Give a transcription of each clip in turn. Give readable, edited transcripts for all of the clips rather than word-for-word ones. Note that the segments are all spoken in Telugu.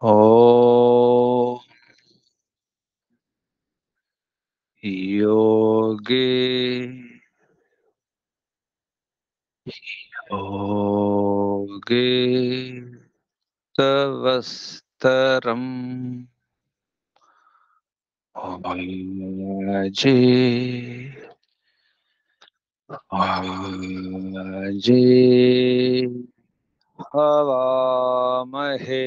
ओ योगे योगे तवस्तरम अजे अजे हवामहे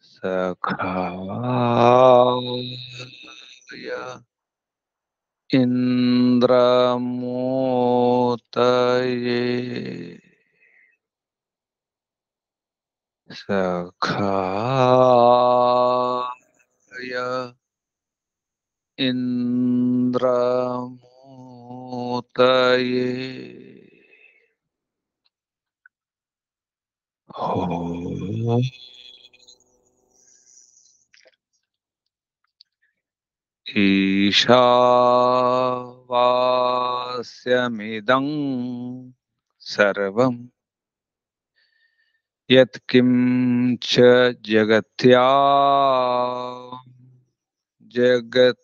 सखाय इंद्रमोतये सखाय इंद्रमोतये हो ईशावास्यमिदं सर्वं यत्किञ्च जगत्यां जगत्तेन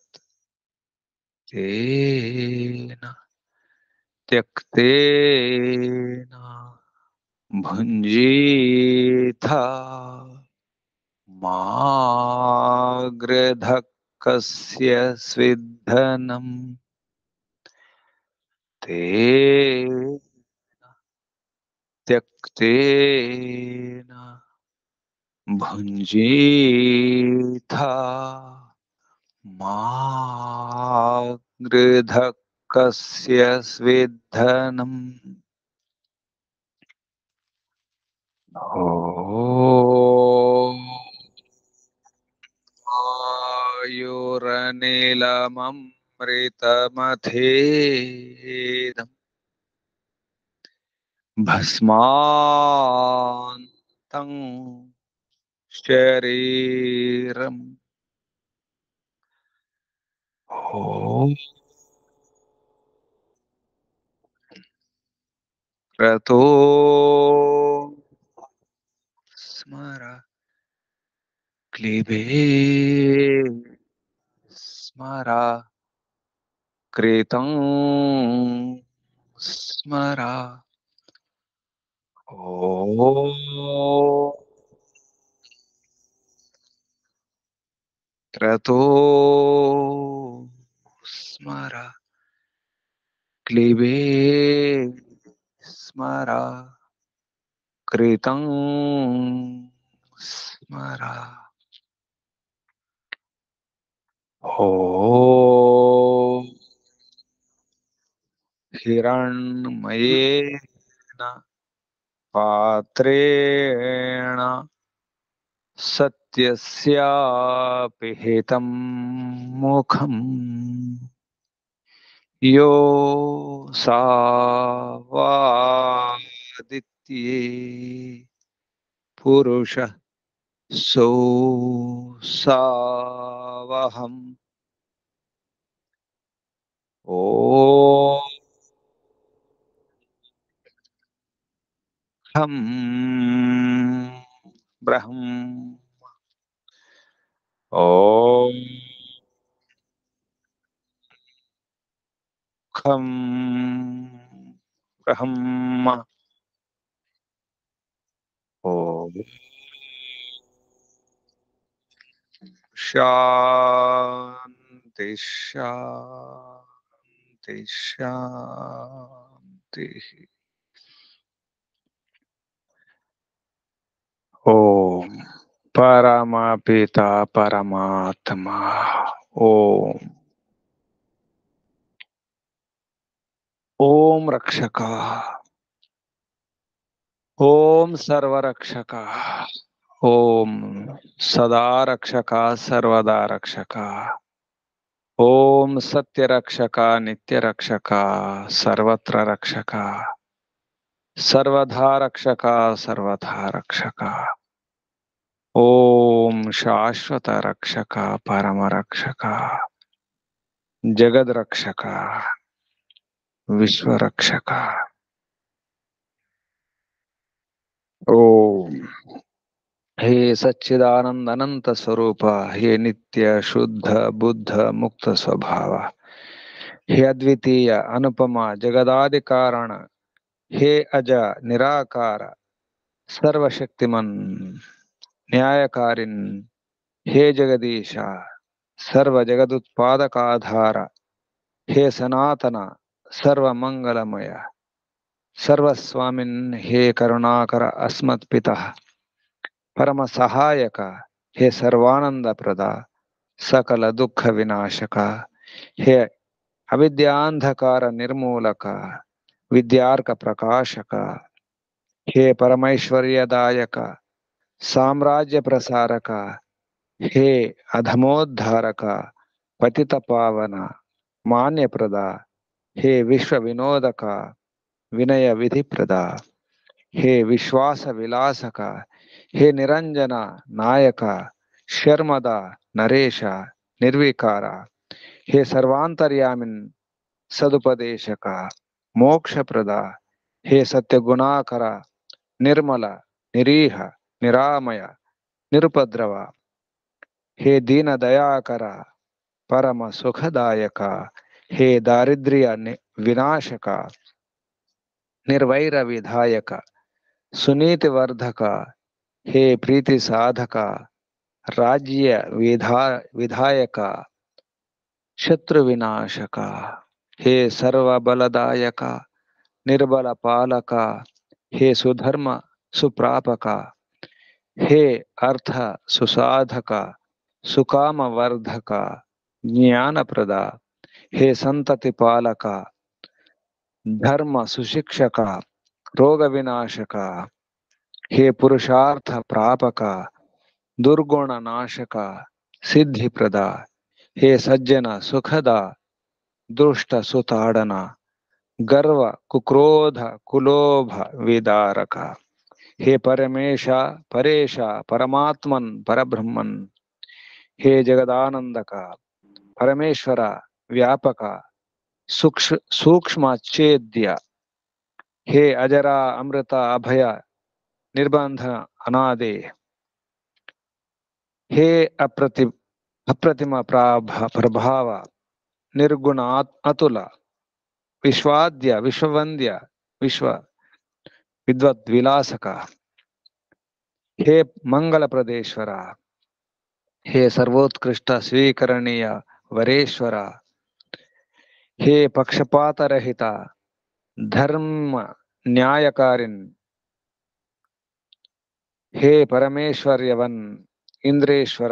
त्यक्तेन भुञ्जीथा मा गृधक्कस्य स्विद्धनम् ते त्यक्तेन भुञ्जीथा मा गृधक्कस्य स्विद्धनम् ॐ आयुरनिलममृतमथेदम् भस्मान्तं शरीरम् ॐ क्रतो स्मर क्लिबे स्मर कृतं स्मर ॐ क्रतो स्मर क्लिबे स्मर कृतं स्मर ॐ हिरण्मयेन पात्रेण सत्यस्यापि हितं मुखम् यो सावादित्ये पुरुषः सोऽसावहम् ॐ खं ब्रह्म ॐ खं ब्रह्म ॐ शान्ति शान्ति शान्तिः ॐ परमपिता परमात्मा ॐ ॐ रक्षका ॐ सर्वरक्षका ॐ सदा रक्षका सर्वदा रक्षका ॐ सत्यरक्षका नित्यरक्षका सर्वत्र रक्षका सर्वधा रक्षका सर्वथा रक्षका ओम शाश्वत रक्षक परम रक्षक जगद रक्षक विश्व रक्षक। ओम हे सच्चिदानंद अनंत स्वरूप, हे नित्य शुद्ध बुद्ध मुक्त स्वभाव, हे अद्वितीय अनुपम जगदादि कारण, हे अज निराकार सर्वशक्तिमन न्यायकारिन, हे जगदीश सर्व जगदुत्पादकाधार, हे सनातन सर्वमंगलमय सर्वस्वामिन्, हे करुणाकर अस्मत्पितः परम सहायक, हे सर्वानंद प्रदा सकल दुख विनाशक, हे अविद्यांधकार निर्मूलक विद्यार्क प्रकाशक, हे परमैश्वर्यदायक साम्राज्य प्रसारक, हे अधमोद्धारक पतित पावन मान्य प्रदा, हे विश्व विनोदक विनय विधि प्रदा, हे विश्वास विलासक, हे निरंजन नायक शर्मदा नरेश निर्विकार, हे सर्वांतर्यामिन सदुपदेशक मोक्ष प्रदा, हे सत्य गुणाकर निर्मल निरीह निरामय निरुपद्रव, हे दीन दयाकर परम सुखदायक, हे दारिद्र्य विनाशक निर्वैर विधायक सुनीति वर्धक, हे प्रीति साधक राज्य विधायक शत्रु विनाशक, हे सर्व बलदायक निर्बल पालक, हे सुधर्म सुप्रापक, हे अर्थ सुसाधक सुकाम वर्धक ज्ञान प्रदा, हे संतति पालक धर्म सुशिक्षक रोग विनाशक, हे पुरुषार्थ प्रापक दुर्गुण नाशक सिद्धि प्रदा, हे सज्जन सुखदा दुष्ट सुताड़ना गर्व कुक्रोध कुलोभ विदारक, हे परमेश परेश परमात्मन परब्रह्मन, हे जगदानंदक परमेश्वर व्यापक सूक्ष्मच्छेद्य, हे अजरा अमृत अभय निर्बंध अनादि, हे अप्रतिम प्रभाव निर्गुण अतुल विश्वाद्य विश्ववंद्य विश्व विद्वत् विलासक, हे मंगल प्रदेश्वर, हे सर्वोत्कृष्ट स्वीकरणीय वरेश्वर, हे पक्षपात रहित धर्म न्यायकारिन, हे परमेश्वर्यवन इंद्रेश्वर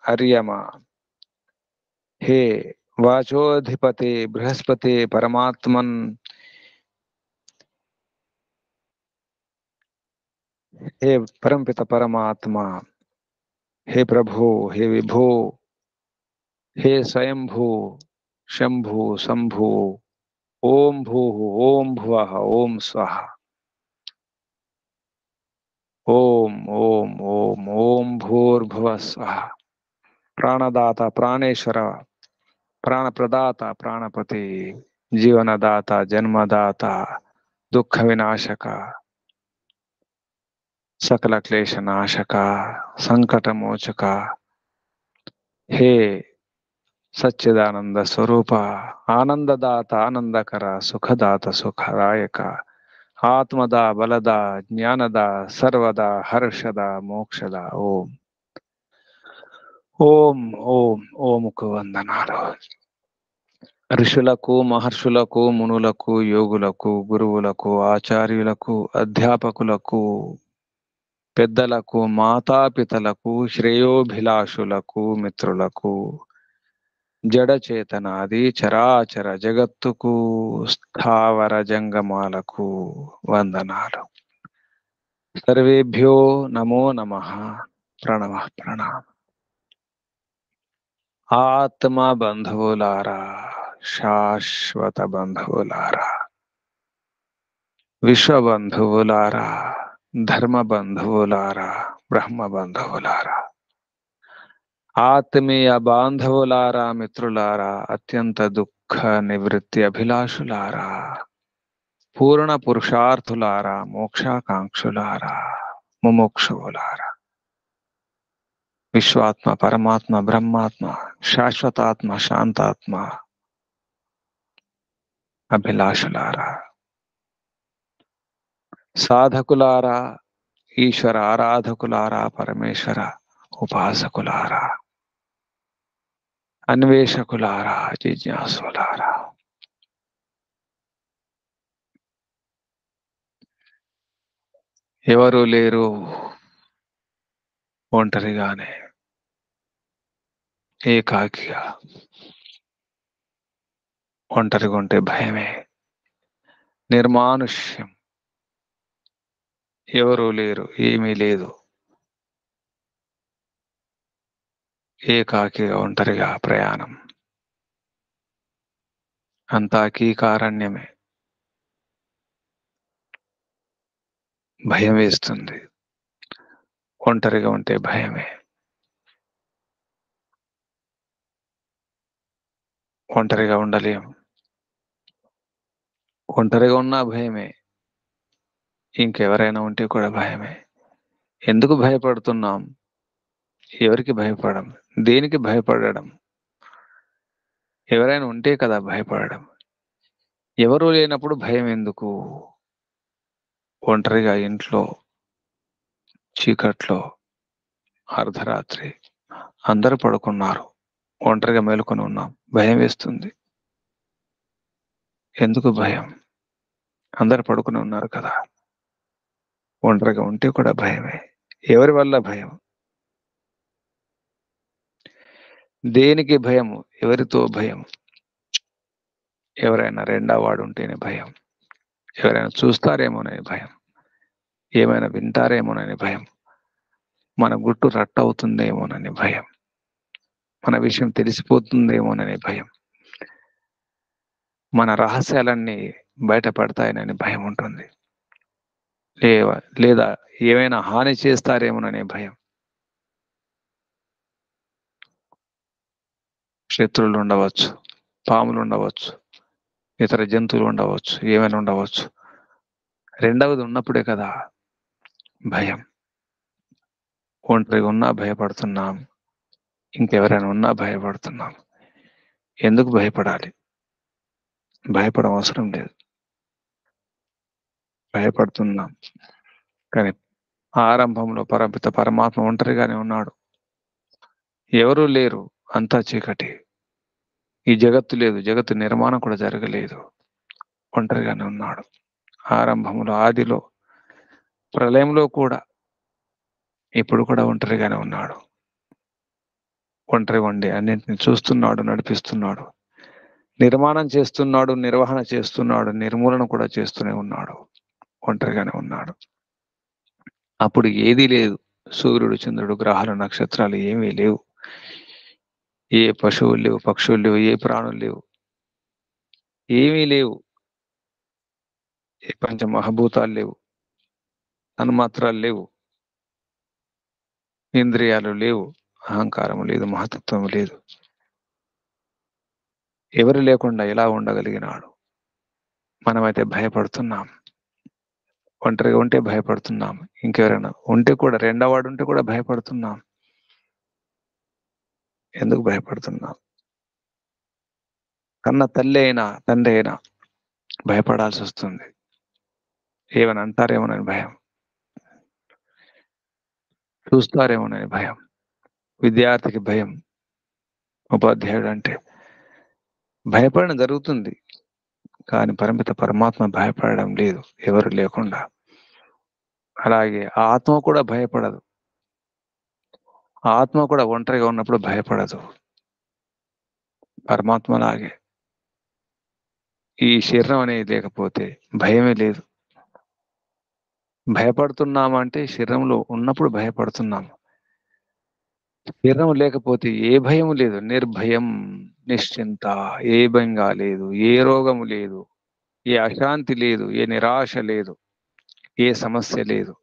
अर्यमा, हे वाचोधिपति बृहस्पति परमात्मन, हे परमपिता परमात्मा, हे प्रभु हे विभो, हे स्वयंभू शंभु शंभु, ओम भूः ओम भुवः ओम स्वाहा, ओम ओम ओम ओम भूर्भुवः स्वाहा। प्राणदाता प्राणेश्वर प्राण प्रदाता प्राणपति जीवनदाता जन्मदाता दुख विनाशक सकल क्लेश नाशक संकट मोचक, हे सच्चिदानंद स्वरूप आनंददाता आनंदकर सुखदात सुखदायक आत्मदा बलदा ज्ञानदा सर्वदा हर्षदा मोक्षदा। ओम ఓం ఓం ఓముకు వందనాలు. ఋషులకు మహర్షులకు మునులకు యోగులకు గురువులకు ఆచార్యులకు అధ్యాపకులకు పెద్దలకు మాతాపితలకు శ్రేయోభిలాషులకు మిత్రులకు జడచేతనాది చరాచర జగత్తుకు స్థావర జంగమాలకు వందనాలు. సర్వేభ్యో నమో నమః. ప్రణవ ప్రణామ. ఆత్మ బంధువులారా, శాశ్వత బంధువులారా, విశ్వ బంధువులారా, ధర్మ బంధువులారా, బ్రహ్మ బంధువులారా, ఆత్మీయ బాంధవులారా, మిత్రులారా, అత్యంత దుఃఖ నివృత్తి అభిలాషులారా, పూర్ణ పురుషార్థులారా, మోక్షాకాంక్షులారా, ముముక్షువులారా, విశ్వాత్మ, పరమాత్మ, బ్రహ్మాత్మ, శాశ్వతాత్మ, శాంతాత్మ అభిలాషులారా, సాధకులారా, ఈశ్వర ఆరాధకులారా, పరమేశ్వర ఉపాసకులారా, అన్వేషకులారా, జిజ్ఞాసులారా, ఎవరు లేరు, ఒంటరిగానే ఏకాకిగా. ఒంటరిగా ఉంటే భయమే, నిర్మానుష్యం, ఎవరు లేరు, ఏమీ లేదు, ఏకాకిగా ఒంటరిగా ప్రయాణం, అంతా కీకారణ్యమే. భయం వేస్తుంది, ఒంటరిగా ఉంటే భయమే. ఒంటరిగా ఉండలేం, ఒంటరిగా ఉన్నా భయమే, ఇంకెవరైనా ఉంటే కూడా భయమే. ఎందుకు భయపడుతున్నాం? ఎవరికి భయపడడం? దేనికి భయపడడం? ఎవరైనా ఉంటే కదా భయపడడం. ఎవరూ లేనప్పుడు భయం ఎందుకు? ఒంటరిగా ఇంట్లో చీకట్లో అర్ధరాత్రి అందరూ పడుకున్నారు, ఒంటరిగా మేలుకొని ఉన్నాం, భయం వేస్తుంది. ఎందుకు భయం? అందరు పడుకుని ఉన్నారు కదా. ఒంటరిగా ఉంటే కూడా భయమే. ఎవరి వల్ల భయం? దేనికి భయం? ఎవరితో భయం? ఎవరైనా రెండవ వాడు ఉంటేనే భయం, ఎవరైనా చూస్తారేమోనని భయం, ఏమైనా వింటారేమోనని భయం, మన గుట్టు రట్టవుతుందేమోనని భయం, మన విషయం తెలిసిపోతుందేమోనని భయం, మన రహస్యాలన్నీ బయటపడతాయనని భయం ఉంటుంది. లేదా ఏమైనా హాని చేస్తారేమోననే భయం. శత్రువులు ఉండవచ్చు, పాములు ఉండవచ్చు, ఇతర జంతువులు ఉండవచ్చు, ఏమైనా ఉండవచ్చు. రెండవది ఉన్నప్పుడే కదా భయం. ఒంటరిగా ఉన్నా భయపడుతున్నాం, ఇంకెవరైనా ఉన్నా భయపడుతున్నాం. ఎందుకు భయపడాలి? భయపడడం అవసరం లేదు. భయపడుతున్నాం కానీ ఆరంభంలో పరపిత పరమాత్మ ఒంటరిగానే ఉన్నాడు. ఎవరూ లేరు, అంతా చీకటి. ఈ జగత్తు లేదు, జగత్తు నిర్మాణం కూడా జరగలేదు. ఒంటరిగానే ఉన్నాడు. ఆరంభంలో, ఆదిలో, ప్రళయంలో కూడా, ఇప్పుడు కూడా ఒంటరిగానే ఉన్నాడు. ఒంటరిగా ఉండి అన్నింటిని చూస్తున్నాడు, నడిపిస్తున్నాడు, నిర్మాణం చేస్తున్నాడు, నిర్వహణ చేస్తున్నాడు, నిర్మూలన కూడా చేస్తూనే ఉన్నాడు. ఒంటరిగానే ఉన్నాడు. అప్పుడు ఏదీ లేదు. సూర్యుడు, చంద్రుడు, గ్రహాలు, నక్షత్రాలు ఏమీ లేవు. ఏ పశువులు లేవు, పక్షులు లేవు, ఏ ప్రాణులు లేవు, ఏమీ లేవు. ఏ పంచమహాభూతాలు లేవు, తన్మాత్రాలు లేవు, ఇంద్రియాలు లేవు, అహంకారం లేదు, మహతత్వం లేదు. ఎవరు లేకుండా ఎలా ఉండగలిగినాడు? మనమైతే భయపడుతున్నాం. ఒంటరిగా ఉంటే భయపడుతున్నాం, ఇంకెవరైనా ఉంటే కూడా, రెండవ వాడు ఉంటే కూడా భయపడుతున్నాం. ఎందుకు భయపడుతున్నాం? కన్న తల్లి అయినా తండ్రి అయినా భయపడాల్సి వస్తుంది. ఏమైనా అంటారేమోనని భయం, చూస్తారేమోనని భయం. విద్యార్థికి భయం, ఉపాధ్యాయుడు అంటే భయపడడం జరుగుతుంది. కానీ పరిమిత పరమాత్మ భయపడడం లేదు, ఎవరు లేకుండా. అలాగే ఆత్మ కూడా భయపడదు. ఆత్మ కూడా ఒంటరిగా ఉన్నప్పుడు భయపడదు. పరమాత్మలాగే ఈ శరీరం అనేది లేకపోతే భయమే లేదు. భయపడుతున్నామంటే శరీరంలో ఉన్నప్పుడు భయపడుతున్నాము. శరీరం లేకపోతే ఏ భయం లేదు, నిర్భయం, నిశ్చింత, ఏ భయంగా లేదు, ఏ రోగము లేదు, ఏ అశాంతి లేదు, ఏ నిరాశ లేదు, ఏ సమస్య లేదు.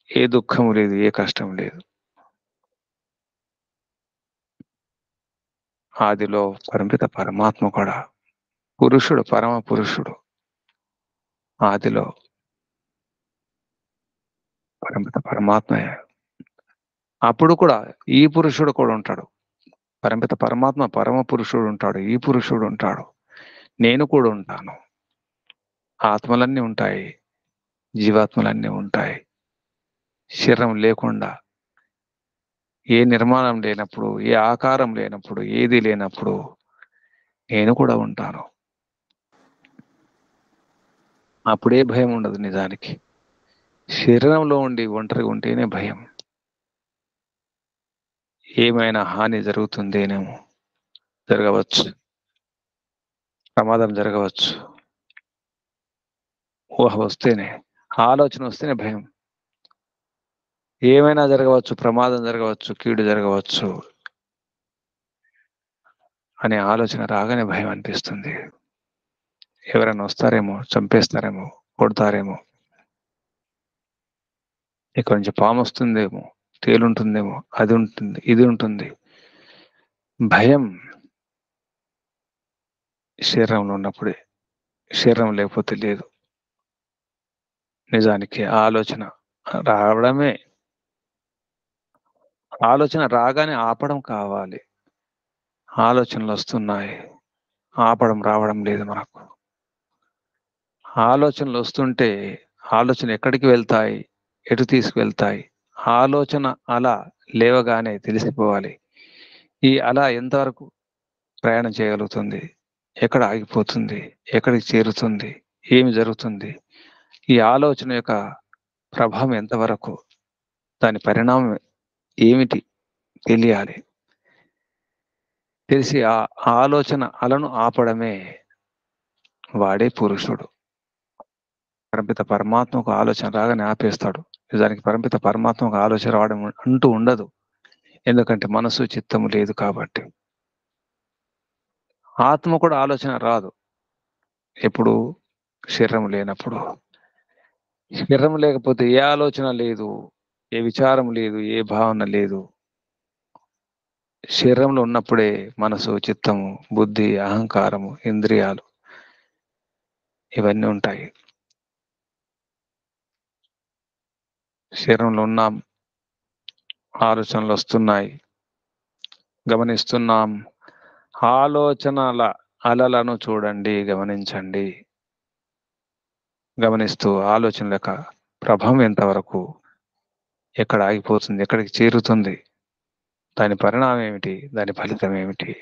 ఏ దుఃఖము లేదు, ఏ కష్టం లేదు. ఆదిలో పరమిత పరమాత్మ కూడా పురుషుడు, పరమ పురుషుడు. ఆదిలో పరమిత పరమాత్మయే. అప్పుడు కూడా ఈ పురుషుడు కూడా ఉంటాడు. పరమిత పరమాత్మ పరమ పురుషుడు ఉంటాడు, ఈ పురుషుడు ఉంటాడు, నేను కూడా ఉంటాను. ఆత్మలన్నీ ఉంటాయి, జీవాత్మలన్నీ ఉంటాయి. శరీరం లేకుండా, ఏ నిర్మాణం లేనప్పుడు, ఏ ఆకారం లేనప్పుడు, ఏది లేనప్పుడు నేను కూడా ఉంటాను. అప్పుడే భయం ఉండదు. నిజానికి శరీరంలో ఉండి ఒంటరిగా ఉంటేనే భయం. ఏమైనా హాని జరుగుతుందేనేమో, జరగవచ్చు, ప్రమాదం జరగవచ్చు. ఊహ వస్తేనే, ఆలోచన వస్తేనే భయం. ఏమైనా జరగవచ్చు, ప్రమాదం జరగవచ్చు, కీడు జరగవచ్చు అనే ఆలోచన రాగానే భయం అనిపిస్తుంది. ఎవరైనా వస్తారేమో, చంపేస్తారేమో, కొడతారేమో, ఇక్కడ నుంచి పాము వస్తుందేమో, తేలుంటుందేమో, అది ఉంటుంది, ఇది ఉంటుంది. భయం శరీరంలో ఉన్నప్పుడే, శరీరం లేకపోతే లేదు. నిజానికి ఆలోచన రావడమే, ఆలోచన రాగానే ఆపడం కావాలి. ఆలోచనలు వస్తున్నాయి, ఆపడం రావడం లేదు మనకు. ఆలోచనలు వస్తుంటే ఆలోచన ఎక్కడికి వెళ్తాయి, ఎటు తీసుకువెళ్తాయి? ఆలోచన అలా లేవగానే తెలిసిపోవాలి. ఈ అలా ఎంతవరకు ప్రయాణం చేయగలుగుతుంది, ఎక్కడ ఆగిపోతుంది, ఎక్కడికి చేరుతుంది, ఏమి జరుగుతుంది? ఈ ఆలోచన యొక్క ప్రభావం ఎంతవరకు, దాని పరిణామం ఏమిటి తెలియాలి. తెలిసి ఆ ఆలోచన అలను ఆపడమే వాడే పురుషుడు. పరమిత పరమాత్మకు ఆలోచన రాగానే ఆపేస్తాడు. నిజానికి పరమిత పరమాత్మకు ఆలోచన రావడం అంటూ ఉండదు. ఎందుకంటే మనసు, చిత్తము లేదు కాబట్టి. ఆత్మ కూడా ఆలోచన రాదు. ఎప్పుడు? శరీరం లేనప్పుడు. శరీరం లేకపోతే ఏ ఆలోచన లేదు, ఏ విచారం లేదు, ఏ భావన లేదు. శరీరంలో ఉన్నప్పుడే మనసు, చిత్తము, బుద్ధి, అహంకారము, ఇంద్రియాలు ఇవన్నీ ఉంటాయి. శరీరంలో ఉన్నాం, ఆలోచనలు వస్తున్నాయి, గమనిస్తున్నాం. ఆలోచనల అలలను చూడండి, గమనించండి. గమనిస్తూ ఆలోచన యొక్క ప్రభావం ఎంతవరకు, ఎక్కడ ఆగిపోతుంది, ఎక్కడికి చేరుతుంది, దాని పరిణామం ఏమిటి, దాని ఫలితం ఏమిటి?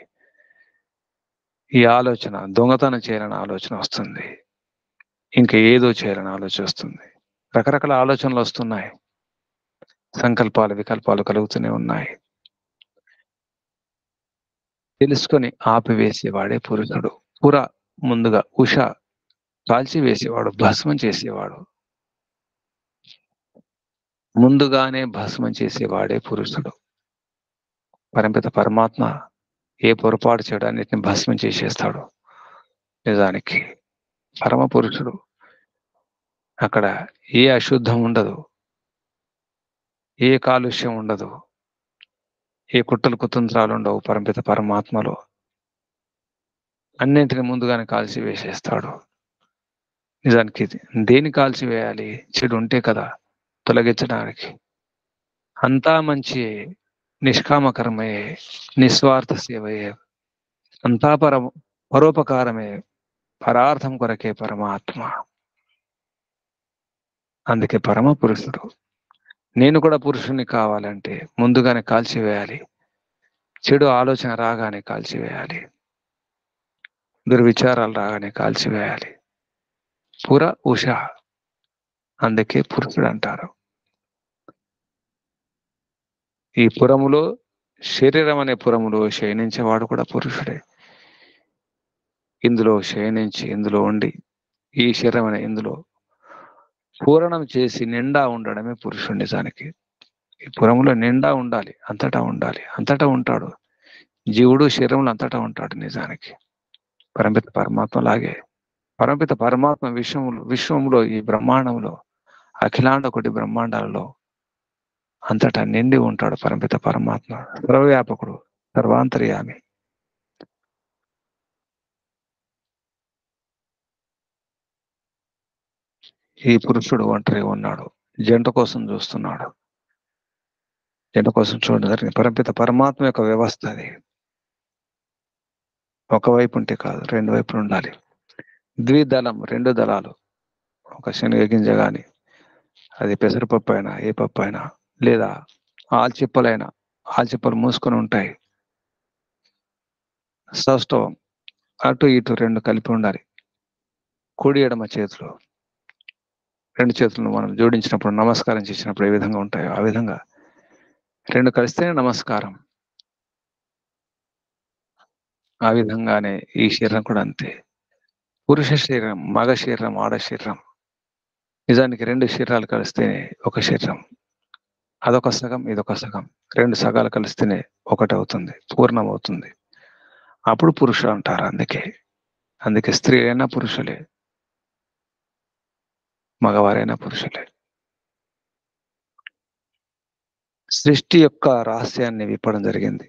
ఈ ఆలోచన దొంగతనం చేయాలని ఆలోచన వస్తుంది, ఇంకా ఏదో చేయాలని ఆలోచన వస్తుంది. రకరకాల ఆలోచనలు వస్తున్నాయి, సంకల్పాలు, వికల్పాలు కలుగుతూనే ఉన్నాయి. తెలుసుకొని ఆపివేసేవాడే పురుషుడు. పుర ముందుగా ఉష కాల్చివేసేవాడు, భస్మం చేసేవాడు. ముందుగానే భస్మం చేసేవాడే పురుషుడు. పరమిత పరమాత్మ ఏ పొరపాటు చేయడాన్నిటిని భస్మం చేసేస్తాడు. నిజానికి పరమ పురుషుడు. అక్కడ ఏ అశుద్ధం ఉండదు, ఏ కాలుష్యం ఉండదు, ఏ కుట్రలు కుతంత్రాలు ఉండవు. పరమిత పరమాత్మలో అన్నింటిని ముందుగానే కాల్చి వేసేస్తాడు. నిజానికి దేని కాల్చి వేయాలి? చెడు ఉంటే కదా తొలగించడానికి. అంతా మంచి, నిష్కామకరమయ్యే, నిస్వార్థ సేవయే, అంతా పరోపకారమే, పరార్థం కొరకే పరమాత్మ. అందుకే పరమ పురుషుడు. నేను కూడా పురుషుణ్ణి కావాలంటే ముందుగానే కాల్చివేయాలి. చెడు ఆలోచన రాగానే కాల్చివేయాలి, దుర్విచారాలు రాగానే కాల్చివేయాలి. పుర ఉష, అందుకే పురుషుడు అంటారు. ఈ పురములో, శరీరం అనే పురములో శయనించేవాడు కూడా పురుషుడే. ఇందులో శయనించి, ఇందులో ఉండి, ఈ శరీరం అనే ఇందులో పూరణం చేసి నిండా ఉండడమే పురుషుడు. నిజానికి ఈ పురములో నిండా ఉండాలి, అంతటా ఉండాలి, అంతటా ఉంటాడు. జీవుడు శరీరంలో అంతటా ఉంటాడు. నిజానికి పరమిత పరమాత్మ లాగే. పరమిత పరమాత్మ విశ్వంలో, ఈ బ్రహ్మాండంలో, అఖిలాండ కోటి బ్రహ్మాండాలలో అంతటా నిండి ఉంటాడు పరమపిత పరమాత్మ, సర్వవ్యాపకుడు, సర్వాంతర్యామి. ఈ పురుషుడు ఒంటరిగా ఉన్నాడు, జంట కోసం చూస్తున్నాడు. జంట కోసం చూడడం జరిగింది. పరమపిత పరమాత్మ యొక్క వ్యవస్థ అది. ఒకవైపు ఉంటే కాదు, రెండు వైపులు ఉండాలి. ద్విదళం, రెండు దళాలు. ఒక శనగ గింజ కానీ, అది పెసరపప్పు అయినా ఏ పప్పు అయినా, లేదా ఆల్చిప్పలైనా, ఆల్చిప్పలు మూసుకొని ఉంటాయి. సౌష్ఠవం, అటు ఇటు రెండు కలిపి ఉండాలి. కుడి ఎడమ చేతులు, రెండు చేతులను మనం జోడించినప్పుడు, నమస్కారం చేసినప్పుడు ఏ విధంగా ఉంటాయో ఆ విధంగా రెండు కలిస్తేనే నమస్కారం. ఆ విధంగానే ఈ శరీరం కూడా అంతే. పురుష శరీరం, మగ శరీరం, ఆడ శరీరం. నిజానికి రెండు శరీరాలు కలిస్తేనే ఒక శరీరం. అదొక సగం, ఇదొక సగం. రెండు సగాలు కలిస్తేనే ఒకటి అవుతుంది, పూర్ణం అవుతుంది. అప్పుడు పురుషుడు అంటారు. అందుకే స్త్రీ అయినా పురుషులే, మగవారైనా పురుషులే. సృష్టి యొక్క రహస్యాన్ని విప్పడం జరిగింది.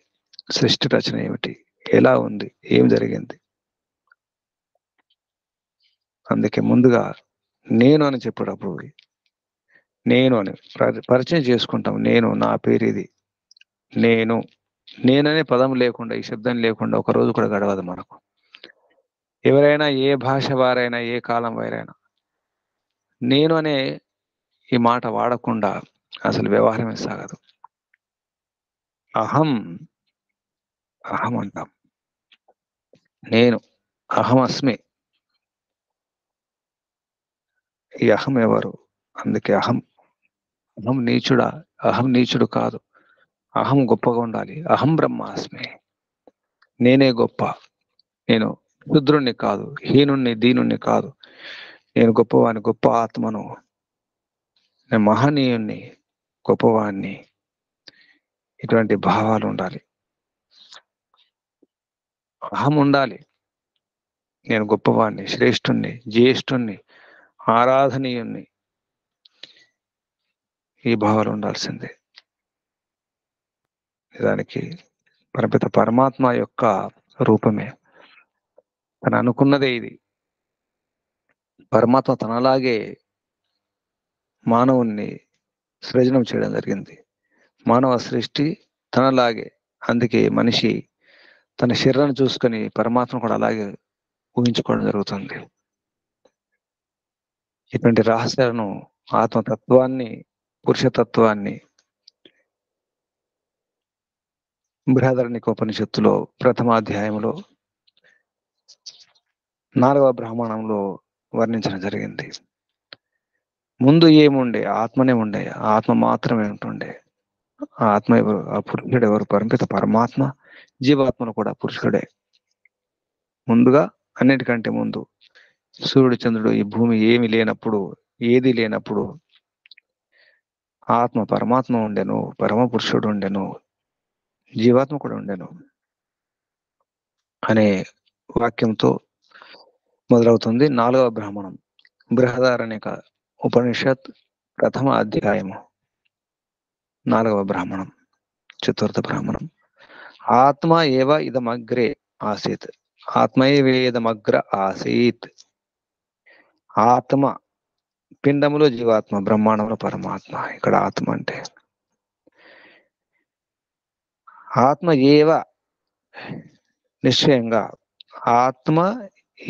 సృష్టి రచన ఏమిటి, ఎలా ఉంది, ఏం జరిగింది. అందుకే ముందుగా నేను అని చెప్పేటప్పుడు, నేను అని పరిచయం చేసుకుంటాం. నేను, నా పేరు ఇది. నేననే పదం లేకుండా, ఈ శబ్దం లేకుండా ఒక రోజు కూడా గడవదు మనకు. ఎవరైనా, ఏ భాష వారైనా, ఏ కాలం వారైనా నేను అనే ఈ మాట వాడకుండా అసలు వ్యవహారమే సాగదు. అహం, అహం అంటాం. నేను, అహం అస్మి. ఈ అహం ఎవరు? అందుకే అహం నీచుడా? అహం నీచుడు కాదు. అహం గొప్పగా ఉండాలి. అహం బ్రహ్మాస్మి. నేనే గొప్ప. నేను శుద్రుణ్ణి కాదు, హీనుణ్ణి, దీనుణ్ణి కాదు. నేను గొప్పవాణ్ణి, గొప్ప ఆత్మను. నేను మహనీయుణ్ణి, గొప్పవాణ్ణి. ఇటువంటి భావాలు ఉండాలి. అహం ఉండాలి. నేను గొప్పవాణ్ణి, శ్రేష్ఠుణ్ణి, జ్యేష్ఠుణ్ణి, ఆరాధనీయుణ్ణి. ఈ భావాలు ఉండాల్సిందే. నిజానికి పరమపిత పరమాత్మ యొక్క రూపమే. తను అనుకున్నదే ఇది. పరమాత్మ తనలాగే మానవుణ్ణి సృజనం చేయడం జరిగింది. మానవ సృష్టి తనలాగే. అందుకే మనిషి తన శరీరాన్ని చూసుకొని పరమాత్మ కూడా అలాగే ఊహించుకోవడం జరుగుతుంది. ఇటువంటి రహస్యాలను, ఆత్మతత్వాన్ని, పురుషతత్వాన్ని బృహదారణ్యక ఉపనిషత్తులో ప్రథమాధ్యాయంలో 4వ బ్రాహ్మణంలో వర్ణించడం జరిగింది. ముందు ఏముండే? ఆత్మనే ఉండే. ఆత్మ మాత్రమే ఉంటుండే. ఆ ఆత్మ ఎవరు? ఆ పురుషుడు ఎవరు? పరమపిత పరమాత్మ. జీవాత్మను కూడా పురుషుడే. ముందుగా, అన్నిటికంటే ముందు సూర్యుడు, చంద్రుడు, ఈ భూమి ఏమి లేనప్పుడు, ఏది లేనప్పుడు ఆత్మ పరమాత్మ ఉండెను, పరమ పురుషుడు ఉండెను, జీవాత్మ కూడా ఉండెను అనే వాక్యంతో మొదలవుతుంది 4వ బ్రాహ్మణం. బృహదారణ్యక ఉపనిషత్ ప్రథమ అధ్యాయము 4వ బ్రాహ్మణం, చతుర్థ బ్రాహ్మణం. ఆత్మ ఏవ ఇదమగ్రే ఆసీత్. ఆత్మైవేదమగ్ర ఆసీత్. ఆత్మ పిండములో జీవాత్మ, బ్రహ్మాండంలో పరమాత్మ. ఇక్కడ ఆత్మ అంటే ఆత్మ ఏవ, నిశ్చయంగా ఆత్మ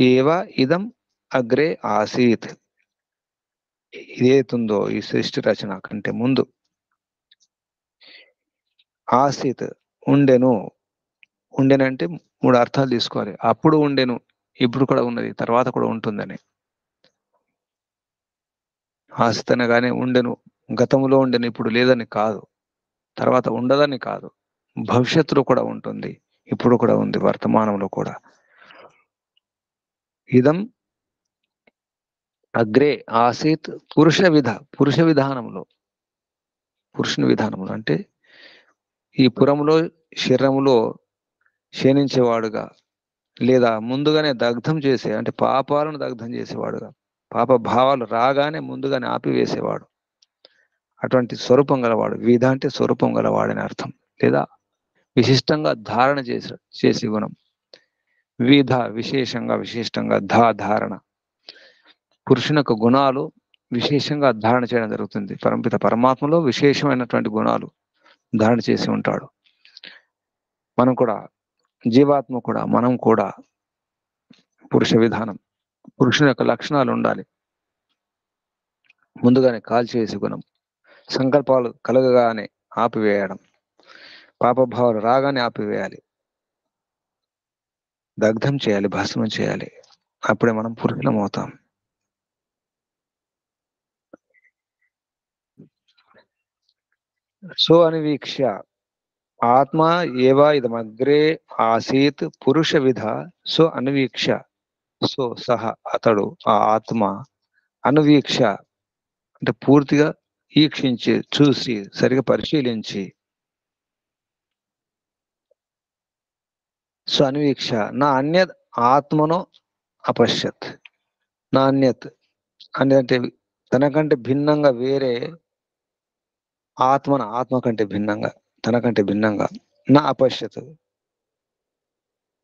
ఏవ ఇదం అగ్రే ఆసీత్. ఇదేతుందో ఈ సృష్టి రచన కంటే ముందు ఆసీత్ ఉండెను. ఉండెనంటే 3 అర్థాలు తీసుకోవాలి. అప్పుడు ఉండెను, ఇప్పుడు కూడా ఉన్నది, తర్వాత కూడా ఉంటుందని. ఆసీత్ అనగానే ఉండెను, గతంలో ఉండెను, ఇప్పుడు లేదని కాదు, తర్వాత ఉండదని కాదు, భవిష్యత్తులో కూడా ఉంటుంది, ఇప్పుడు కూడా ఉంది, వర్తమానంలో కూడా. ఇదం అగ్రే ఆసీత్ పురుష విధానంలో. పురుషుని విధానంలో అంటే ఈ పురములో, శరీరములో క్షీణించేవాడుగా, లేదా ముందుగానే దగ్ధం చేసే, అంటే పాపాలను దగ్ధం చేసేవాడుగా, పాప భావాలు రాగానే ముందుగానే ఆపివేసేవాడు. అటువంటి స్వరూపం గలవాడు. విధ అంటే స్వరూపం గలవాడని అర్థం, లేదా విశిష్టంగా ధారణ చేసి గుణం. విధ విశేషంగా, విశిష్టంగా, ధారణ. పురుషుని యొక్క గుణాలు విశేషంగా ధారణ చేయడం జరుగుతుంది. పరమపిత పరమాత్మలో విశేషమైనటువంటి గుణాలు ధారణ చేసి ఉంటాడు. మనం కూడా, జీవాత్మ కూడా, మనం కూడా పురుష విధానం, పురుషుని యొక్క లక్షణాలు ఉండాలి. ముందుగానే కాల్చివేసి గుణం, సంకల్పాలు కలగగానే ఆపివేయడం, పాపభావాలు రాగానే ఆపివేయాలి, దగ్ధం చేయాలి, భస్మం చేయాలి. అప్పుడే మనం పురుషులం అవుతాం. సో అనివీక్ష ఆత్మ ఏవా ఇదమగ్రే ఆసీత్ పురుష విధ. సో అన్వీక్ష, సో సహ అతడు, ఆ ఆత్మ, అనువీక్ష అంటే పూర్తిగా ఈక్షించి, చూసి, సరిగా పరిశీలించి, సో అన్వీక్ష నా అన్యత్ ఆత్మనో అపశ్యత్. నా అన్యత్ అంటే తనకంటే భిన్నంగా వేరే ఆత్మ కంటే భిన్నంగా, తనకంటే భిన్నంగా, నా అపశ్యత్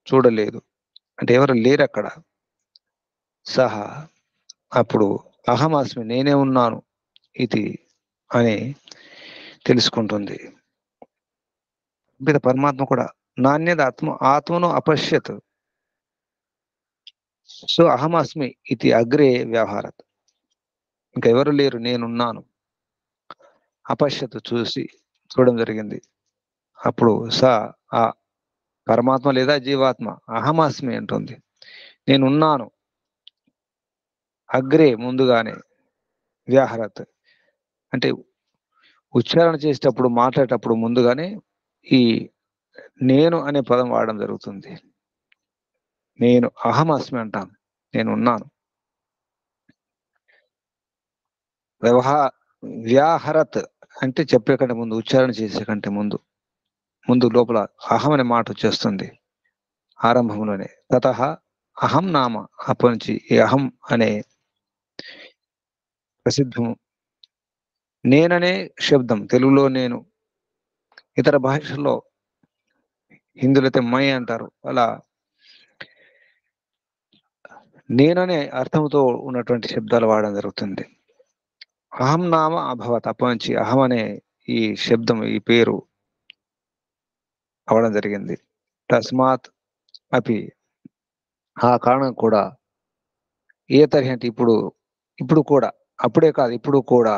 చూడలేదు, అంటే ఎవరు లేరు అక్కడ. సహా అప్పుడు అహమాస్మి నేనే ఉన్నాను ఇది అని తెలుసుకుంటుంది. పరమాత్మ కూడా నాణ్యత ఆత్మను అపశ్యత్. సో అహమాస్మి ఇది అగ్రే వ్యవహారత్, ఇంకా ఎవరు లేరు, నేనున్నాను. అపశ్యత్ చూడడం జరిగింది. అప్పుడు ఆ పరమాత్మ లేదా జీవాత్మ అహమాస్మి అంటుంది, నేనున్నాను. అగ్రే ముందుగానే, వ్యాహరత్ అంటే ఉచ్చారణ చేసేటప్పుడు, మాట్లాడేటప్పుడు ముందుగానే ఈ నేను అనే పదం వాడడం జరుగుతుంది. నేను అహమాస్మి అంటాను, నేనున్నాను. వ్యాహరత్ అంటే చెప్పే కంటే ముందు, ఉచ్చారణ చేసే కంటే ముందు లోపల అహం అనే మాట వచ్చేస్తుంది ఆరంభంలోనే. తత అహం నామ, అప్పటి నుంచి ఈ అహం అనే ప్రసిద్ధము. నేననే శబ్దం తెలుగులో నేను, ఇతర భాషల్లో హిందువులు అయితే మై అంటారు. అలా నేననే అర్థంతో ఉన్నటువంటి శబ్దాలు వాడడం జరుగుతుంది. అహం నామ అభవత్, అప్పటి నుంచి అహం అనే ఈ శబ్దం, ఈ పేరు అవడం జరిగింది. తస్మాత్ అపి, ఆ కారణం కూడా, ఏ తరహి అంటే ఇప్పుడు కూడా, అప్పుడే కాదు ఇప్పుడు కూడా,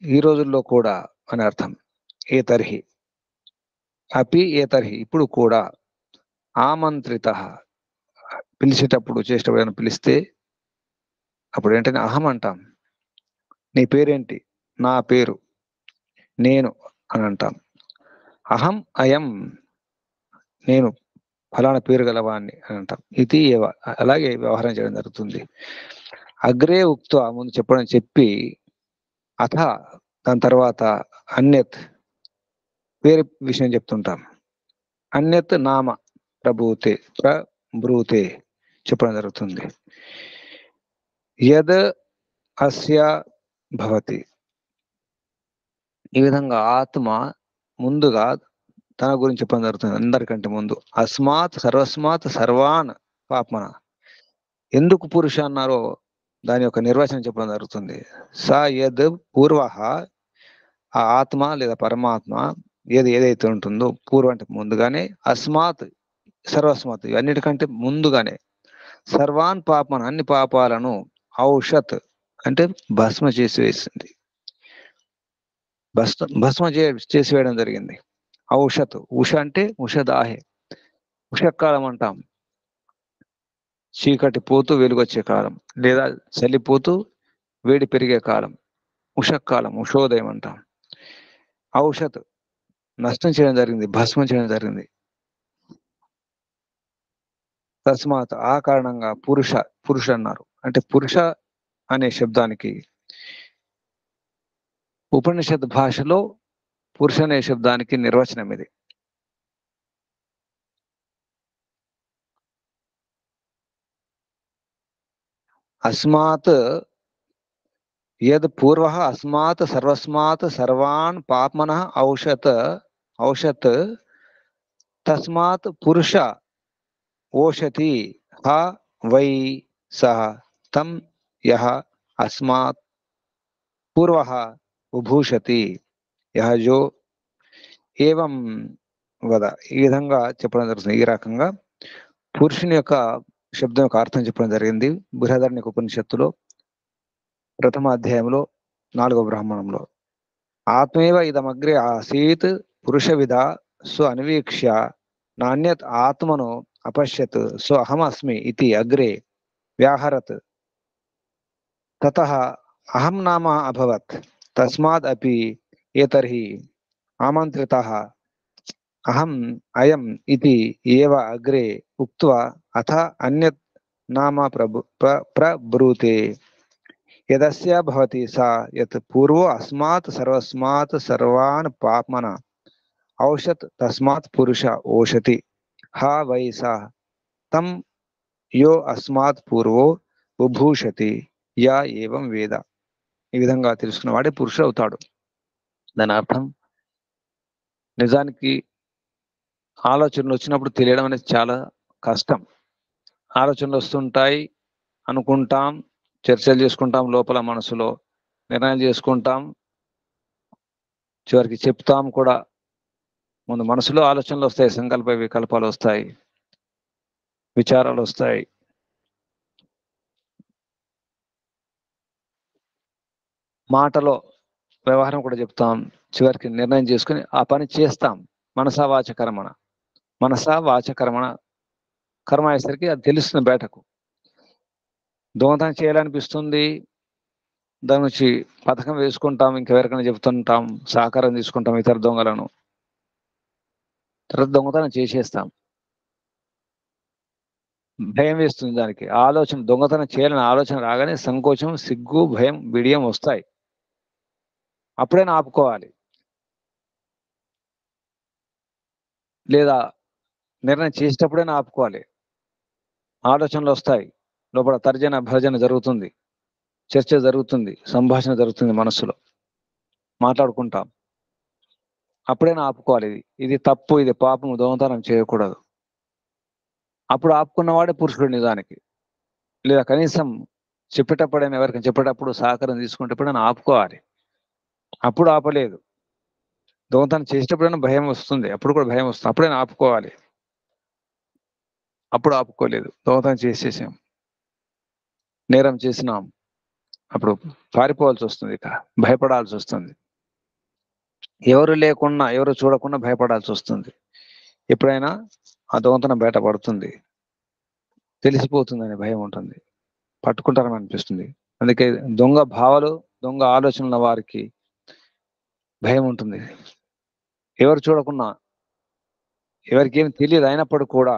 ఈ రోజుల్లో కూడా అని అర్థం. ఏ తరహి అపి, ఏ తరహి ఇప్పుడు కూడా, ఆమంత్రిత పిలిచేటప్పుడు, చేసేటప్పుడు పిలిస్తే అప్పుడు వెంటనే అహం అంటాం. నీ పేరేంటి, నా పేరు నేను అని అంటాం. అహం అయం, నేను ఫలానా పేరు గలవాణ్ణి అని అంటాం. ఇది అలాగే వ్యవహారం చేయడం జరుగుతుంది. అగ్రే ఉక్త ముందు చెప్పి, అథ దాని తర్వాత అన్యత్ వేరే విషయం చెప్తుంటాం. అన్యత్ నామ ప్రభూతే చెప్పడం జరుగుతుంది. యద్ అస్య భవతి, ఈ విధంగా ఆత్మ ముందుగా తన గురించి చెప్పడం జరుగుతుంది. అందరికంటే ముందు సర్వస్మాత్ సర్వాన్ పాప్మన, ఎందుకు పురుష అన్నారో దాని యొక్క నిర్వచనం చెప్పడం జరుగుతుంది. స యద్ పూర్వ, ఆ ఆత్మ లేదా పరమాత్మ ఏదైతే ఉంటుందో, పూర్వం అంటే ముందుగానే, అస్మాత్ సర్వస్మాత్ అన్నిటికంటే ముందుగానే, సర్వాన్ పాపన్ అన్ని పాపాలను, ఔషత్ అంటే భస్మ చేసి వేసింది, భస్మ చేసి వేయడం జరిగింది. ఔషత్, ఉష అంటే ఉషదాహే, ఉషకాలం అంటాం. చీకటి పోతూ వెలుగొచ్చే కాలం, లేదా చలిపోతూ వేడి పెరిగే కాలం ఉషకాలం, ఉషోదయం అంటాం. ఔషత్ నష్టం చేయడం జరిగింది, భస్మం చేయడం జరిగింది. తస్మాత్ ఆ కారణంగా పురుష అన్నారు. అంటే పురుష అనే శబ్దానికి ఉపనిషత్ భాషలో పురుష అనే శబ్దానికి నిర్వచనం ఇది. అస్మాత్ యద్ పూర్వ అస్మాత్ సర్వస్మాత్ సర్వాన్ పాప్మనః ఔషత్ తస్మాత్ పురుష ఓషతి హ వై సహ తం యః అస్మాత్ పూర్వ ఉభూషతి యః జో ఏవం వద. ఈ విధంగా చెప్పడం జరుగుతుంది. ఈ రకంగా పురుషుని యొక్క శబ్దం యొక్క అర్థం చెప్పడం జరిగింది బృహదారణ్యక ఉపనిషత్తులో ప్రథమ అధ్యాయంలో 4వ బ్రాహ్మణంలో. ఆత్మేవ ఇదమగ్రే ఆసీత్ పురుషవిద స్వ అన్వీక్ష్య నాణ్యత్ ఆత్మను అపశ్యత్ స్వ అహమస్మి ఇతి అగ్రే వ్యాహరత్ తతః అహం నామ అభవత్ తస్మాద్ అపి ఏతర్హి ఆమంత్రితః అహం అయం ఇతి ఏవ అగ్రే ఉక్త్వా అథ అన్యత్ నామ ప్రబ్రూతే యదస్య భవతి సా యత్ పూర్వో అస్మాత్ సర్వస్మాత్ సర్వాన్ పాప్మన ఔషత్ తస్మాత్ పురుష ఓషతి హ వై సా తం యో అస్మాత్ పూర్వో ఉభూషతి యా ఏవం వేద. ఈ విధంగా తెలుసుకున్నవాడే పురుషుడు అవుతాడు. దాని అర్థం నిజానికి ఆలోచనలు వచ్చినప్పుడు తెలియడం అనేది చాలా కష్టం. ఆలోచనలు వస్తుంటాయి, అనుకుంటాం, చర్చలు చేసుకుంటాం, లోపల మనసులో నిర్ణయం చేసుకుంటాం, చివరికి చెప్తాం కూడా. ముందు మనసులో ఆలోచనలు వస్తాయి, సంకల్ప వికల్పాలు వస్తాయి, విచారాలు వస్తాయి. మాటలో వ్యవహారం కూడా చెప్తాం, చివరికి నిర్ణయం చేసుకుని ఆ పని చేస్తాం. మనసా వాచ కర్మణ, మనసా వాచ కర్మణ, కర్మ అయ్యేసరికి అది తెలుస్తుంది బయటకు. దొంగతనం చేయాలనిపిస్తుంది, దాని నుంచి పథకం వేసుకుంటాం, ఇంకెవరికైనా చెప్తుంటాం, సహకారం తీసుకుంటాం ఇతర దొంగలను, తర్వాత దొంగతనం చేసేస్తాం. భయం వేస్తుంది దానికి. ఆలోచన దొంగతనం చేయాలని ఆలోచన రాగానే సంకోచం, సిగ్గు, భయం, బిడియం వస్తాయి. అప్పుడైనా ఆపుకోవాలి. లేదా నిర్ణయం చేసేటప్పుడైనా ఆపుకోవాలి. ఆలోచనలు వస్తాయి, లోపల తర్జన భర్జన జరుగుతుంది, చర్చ జరుగుతుంది, సంభాషణ జరుగుతుంది, మనస్సులో మాట్లాడుకుంటాం. అప్పుడైనా ఆపుకోవాలి. ఇది తప్పు, ఇది పాపం, దొంగతనం చేయకూడదు. అప్పుడు ఆపుకున్నవాడే పురుషుడు నిజానికి. లేదా కనీసం చెప్పేటప్పుడైనా, ఎవరికైనా చెప్పేటప్పుడు సహకారం తీసుకునేటప్పుడైనా ఆపుకోవాలి. అప్పుడు ఆపలేదు. దొంగతనం చేసేటప్పుడైనా భయం వస్తుంది, అప్పుడు కూడా భయం వస్తుంది, అప్పుడైనా ఆపుకోవాలి. అప్పుడు ఆపుకోలేదు, దొంగతనం చేసేసాం, నేరం చేసినాం, అప్పుడు పారిపోవాల్సి వస్తుంది, ఇక భయపడాల్సి వస్తుంది. ఎవరు లేకున్నా, ఎవరు చూడకుండా భయపడాల్సి వస్తుంది. ఎప్పుడైనా ఆ దొంగతనం బయటపడుతుంది, తెలిసిపోతుందని భయం ఉంటుంది, పట్టుకుంటారని అనిపిస్తుంది. అందుకే దొంగ భావాలు, దొంగ ఆలోచనల వారికి భయం ఉంటుంది. ఎవరు చూడకున్నా, ఎవరికి ఏం తెలియదు అయినప్పుడు కూడా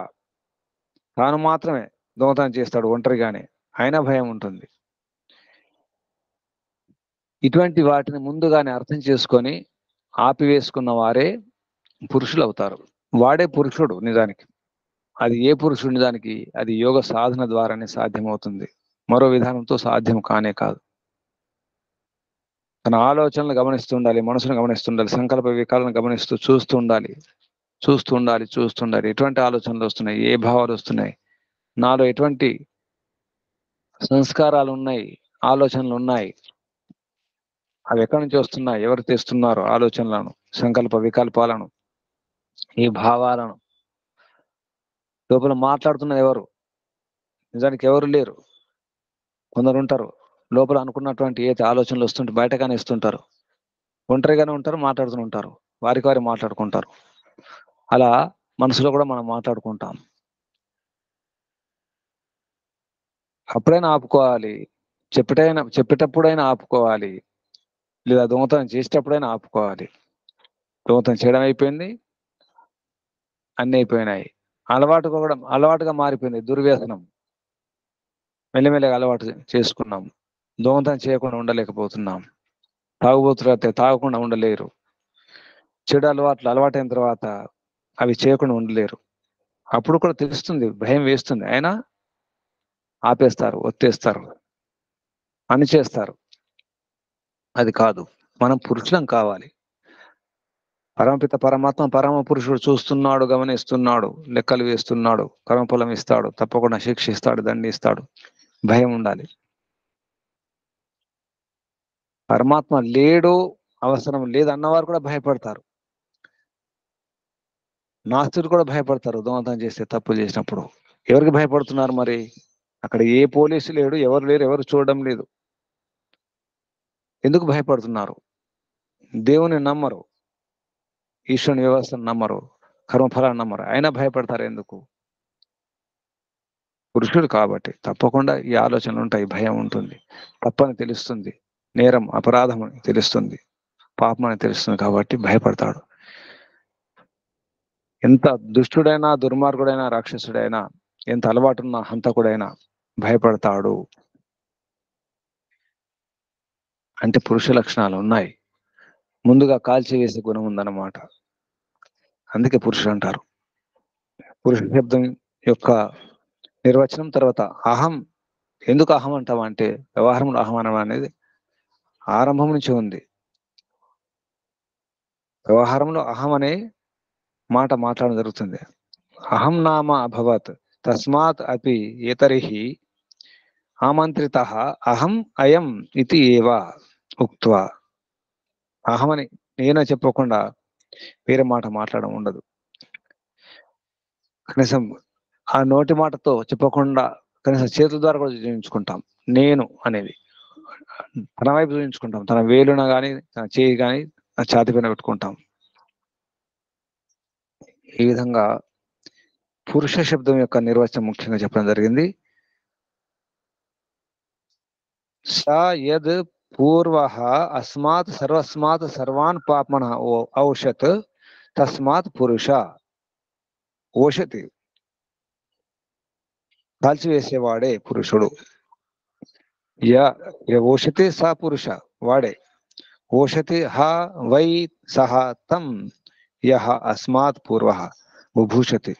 తాను మాత్రమే దొంగతనం చేస్తాడు ఒంటరిగానే, అయినా భయం ఉంటుంది. ఇటువంటి వాటిని ముందుగానే అర్థం చేసుకొని ఆపివేసుకున్న వారే పురుషులు అవుతారు. వాడే పురుషుడు నిజానికి. అది ఏ పురుషుడు నిజానికి? అది యోగ సాధన ద్వారానే సాధ్యమవుతుంది, మరో విధానంతో సాధ్యం కానే కాదు. తన ఆలోచనలు గమనిస్తూ ఉండాలి, మనసును గమనిస్తుండాలి, సంకల్ప వికాలను గమనిస్తూ చూస్తూ ఉండాలి, చూస్తూ ఉండాలి, చూస్తూ ఉండాలి. ఎటువంటి ఆలోచనలు వస్తున్నాయి, ఏ భావాలు వస్తున్నాయి, నాలో ఎటువంటి సంస్కారాలు ఉన్నాయి, ఆలోచనలు ఉన్నాయి, అవి ఎక్కడి నుంచి వస్తున్నాయి, ఎవరు తెస్తున్నారు ఆలోచనలను, సంకల్ప వికల్పాలను, ఈ భావాలను. లోపల మాట్లాడుతున్నది ఎవరు? నిజానికి ఎవరు లేరు. కొందరు ఉంటారు, లోపల అనుకున్నటువంటి ఏ ఆలోచనలు వస్తుంటే బయటగానే ఇస్తుంటారు, ఒంటరిగానే ఉంటారు, మాట్లాడుతూ ఉంటారు, వారికి వారి మాట్లాడుకుంటారు. అలా మనసులో కూడా మనం మాట్లాడుకుంటాం. అప్పుడైనా ఆపుకోవాలి, చెప్పేటప్పుడైనా ఆపుకోవాలి, లేదా దొంగతనం చేసేటప్పుడైనా ఆపుకోవాలి. దొంగతనం చేయడం అయిపోయింది, అన్ని అయిపోయినాయి. అలవాటుగా మారిపోయింది, దుర్వ్యసనం. మెల్లమెల్లగా అలవాటు చేసుకున్నాం, దొంగతనం చేయకుండా ఉండలేకపోతున్నాం. తాగుబోతులు అయితే తాగకుండా ఉండలేరు. చెడు అలవాట్లు అలవాటైన తర్వాత అవి చేయకుండా ఉండలేరు. అప్పుడు కూడా తెలుస్తుంది, భయం వేస్తుంది, అయినా ఆపేస్తారు, ఒత్తేస్తారు, అని చేస్తారు. అది కాదు. మనం పురుషులం కావాలి. పరమపిత పరమాత్మ పరమ పురుషుడు చూస్తున్నాడు, గమనిస్తున్నాడు, లెక్కలు వేస్తున్నాడు, కర్మఫలం ఇస్తాడు, తప్పకుండా శిక్షిస్తాడు, దండిస్తాడు. భయం ఉండాలి. పరమాత్మ లేడు, అవసరం లేదు అన్నవారు కూడా భయపడతారు. నాస్తికులు కూడా భయపడతారు దొంగతనం చేస్తే, తప్పులు చేసినప్పుడు. ఎవరికి భయపడుతున్నారు మరి? అక్కడ ఏ పోలీసు లేడు, ఎవరు లేరు, ఎవరు చూడడం లేదు. ఎందుకు భయపడుతున్నారు? దేవుని నమ్మరు, ఈశ్వరుని వ్యవస్థను నమ్మరు, కర్మఫలాన్ని నమ్మరు, అయినా భయపడతారు ఎందుకు? పురుషుడు కాబట్టి తప్పకుండా ఈ ఆలోచనలు ఉంటాయి, భయం ఉంటుంది, తప్పని తెలుస్తుంది, నేరం అపరాధం అని తెలుస్తుంది, పాపం అని తెలుస్తుంది, కాబట్టి భయపడతాడు. ఎంత దుష్టుడైనా, దుర్మార్గుడైనా, రాక్షసుడైనా, ఎంత అలవాటున్న హంతకుడైనా భయపడతాడు. అంటే పురుష లక్షణాలు ఉన్నాయి. ముందుగా కాల్చివేసే గుణం ఉందన్నమాట. అందుకే పురుషుడు అంటారు. పురుష శబ్దం యొక్క నిర్వచనం తర్వాత అహం. ఎందుకు అహం అంటాం అంటే, వ్యవహారంలో అహం అనేది ఆరంభం నుంచి ఉంది. వ్యవహారంలో అహం అనే మాట మాట్లాడడం జరుగుతుంది. అహం నామ అభవత్ తస్మాత్ అపి ఏతరిహి ఆమంత్రిత అహం అయం ఇది ఏవ ఉక్త్వా. అహమని నేనే చెప్పకుండా వేరే మాట మాట్లాడడం ఉండదు. కనీసం ఆ నోటి మాటతో చెప్పకుండా కనీసం చేతుల ద్వారా కూడా చూపించుకుంటాం. నేను అనేది తన వైపు చూపించుకుంటాం. తన వేలున కానీ, తన చేయి కానీ ఛాతి పైన పెట్టుకుంటాం. ఈ విధంగా పురుష శబ్దం యొక్క నిర్వచనం ముఖ్యంగా చెప్పడం జరిగింది. స యద్ పూర్వః అస్మాత్ సర్వస్మాత్ సర్వాన్ పాప్మనః ఔషత్ తస్మాత్ పురుష. ఓషతి కాల్చివేసేవాడే పురుషుడు. ఓషతి స పురుష, వాడే. ఓషతి హ వై సహ తం యహ అస్మాత్ పూర్వః బుభూషతి.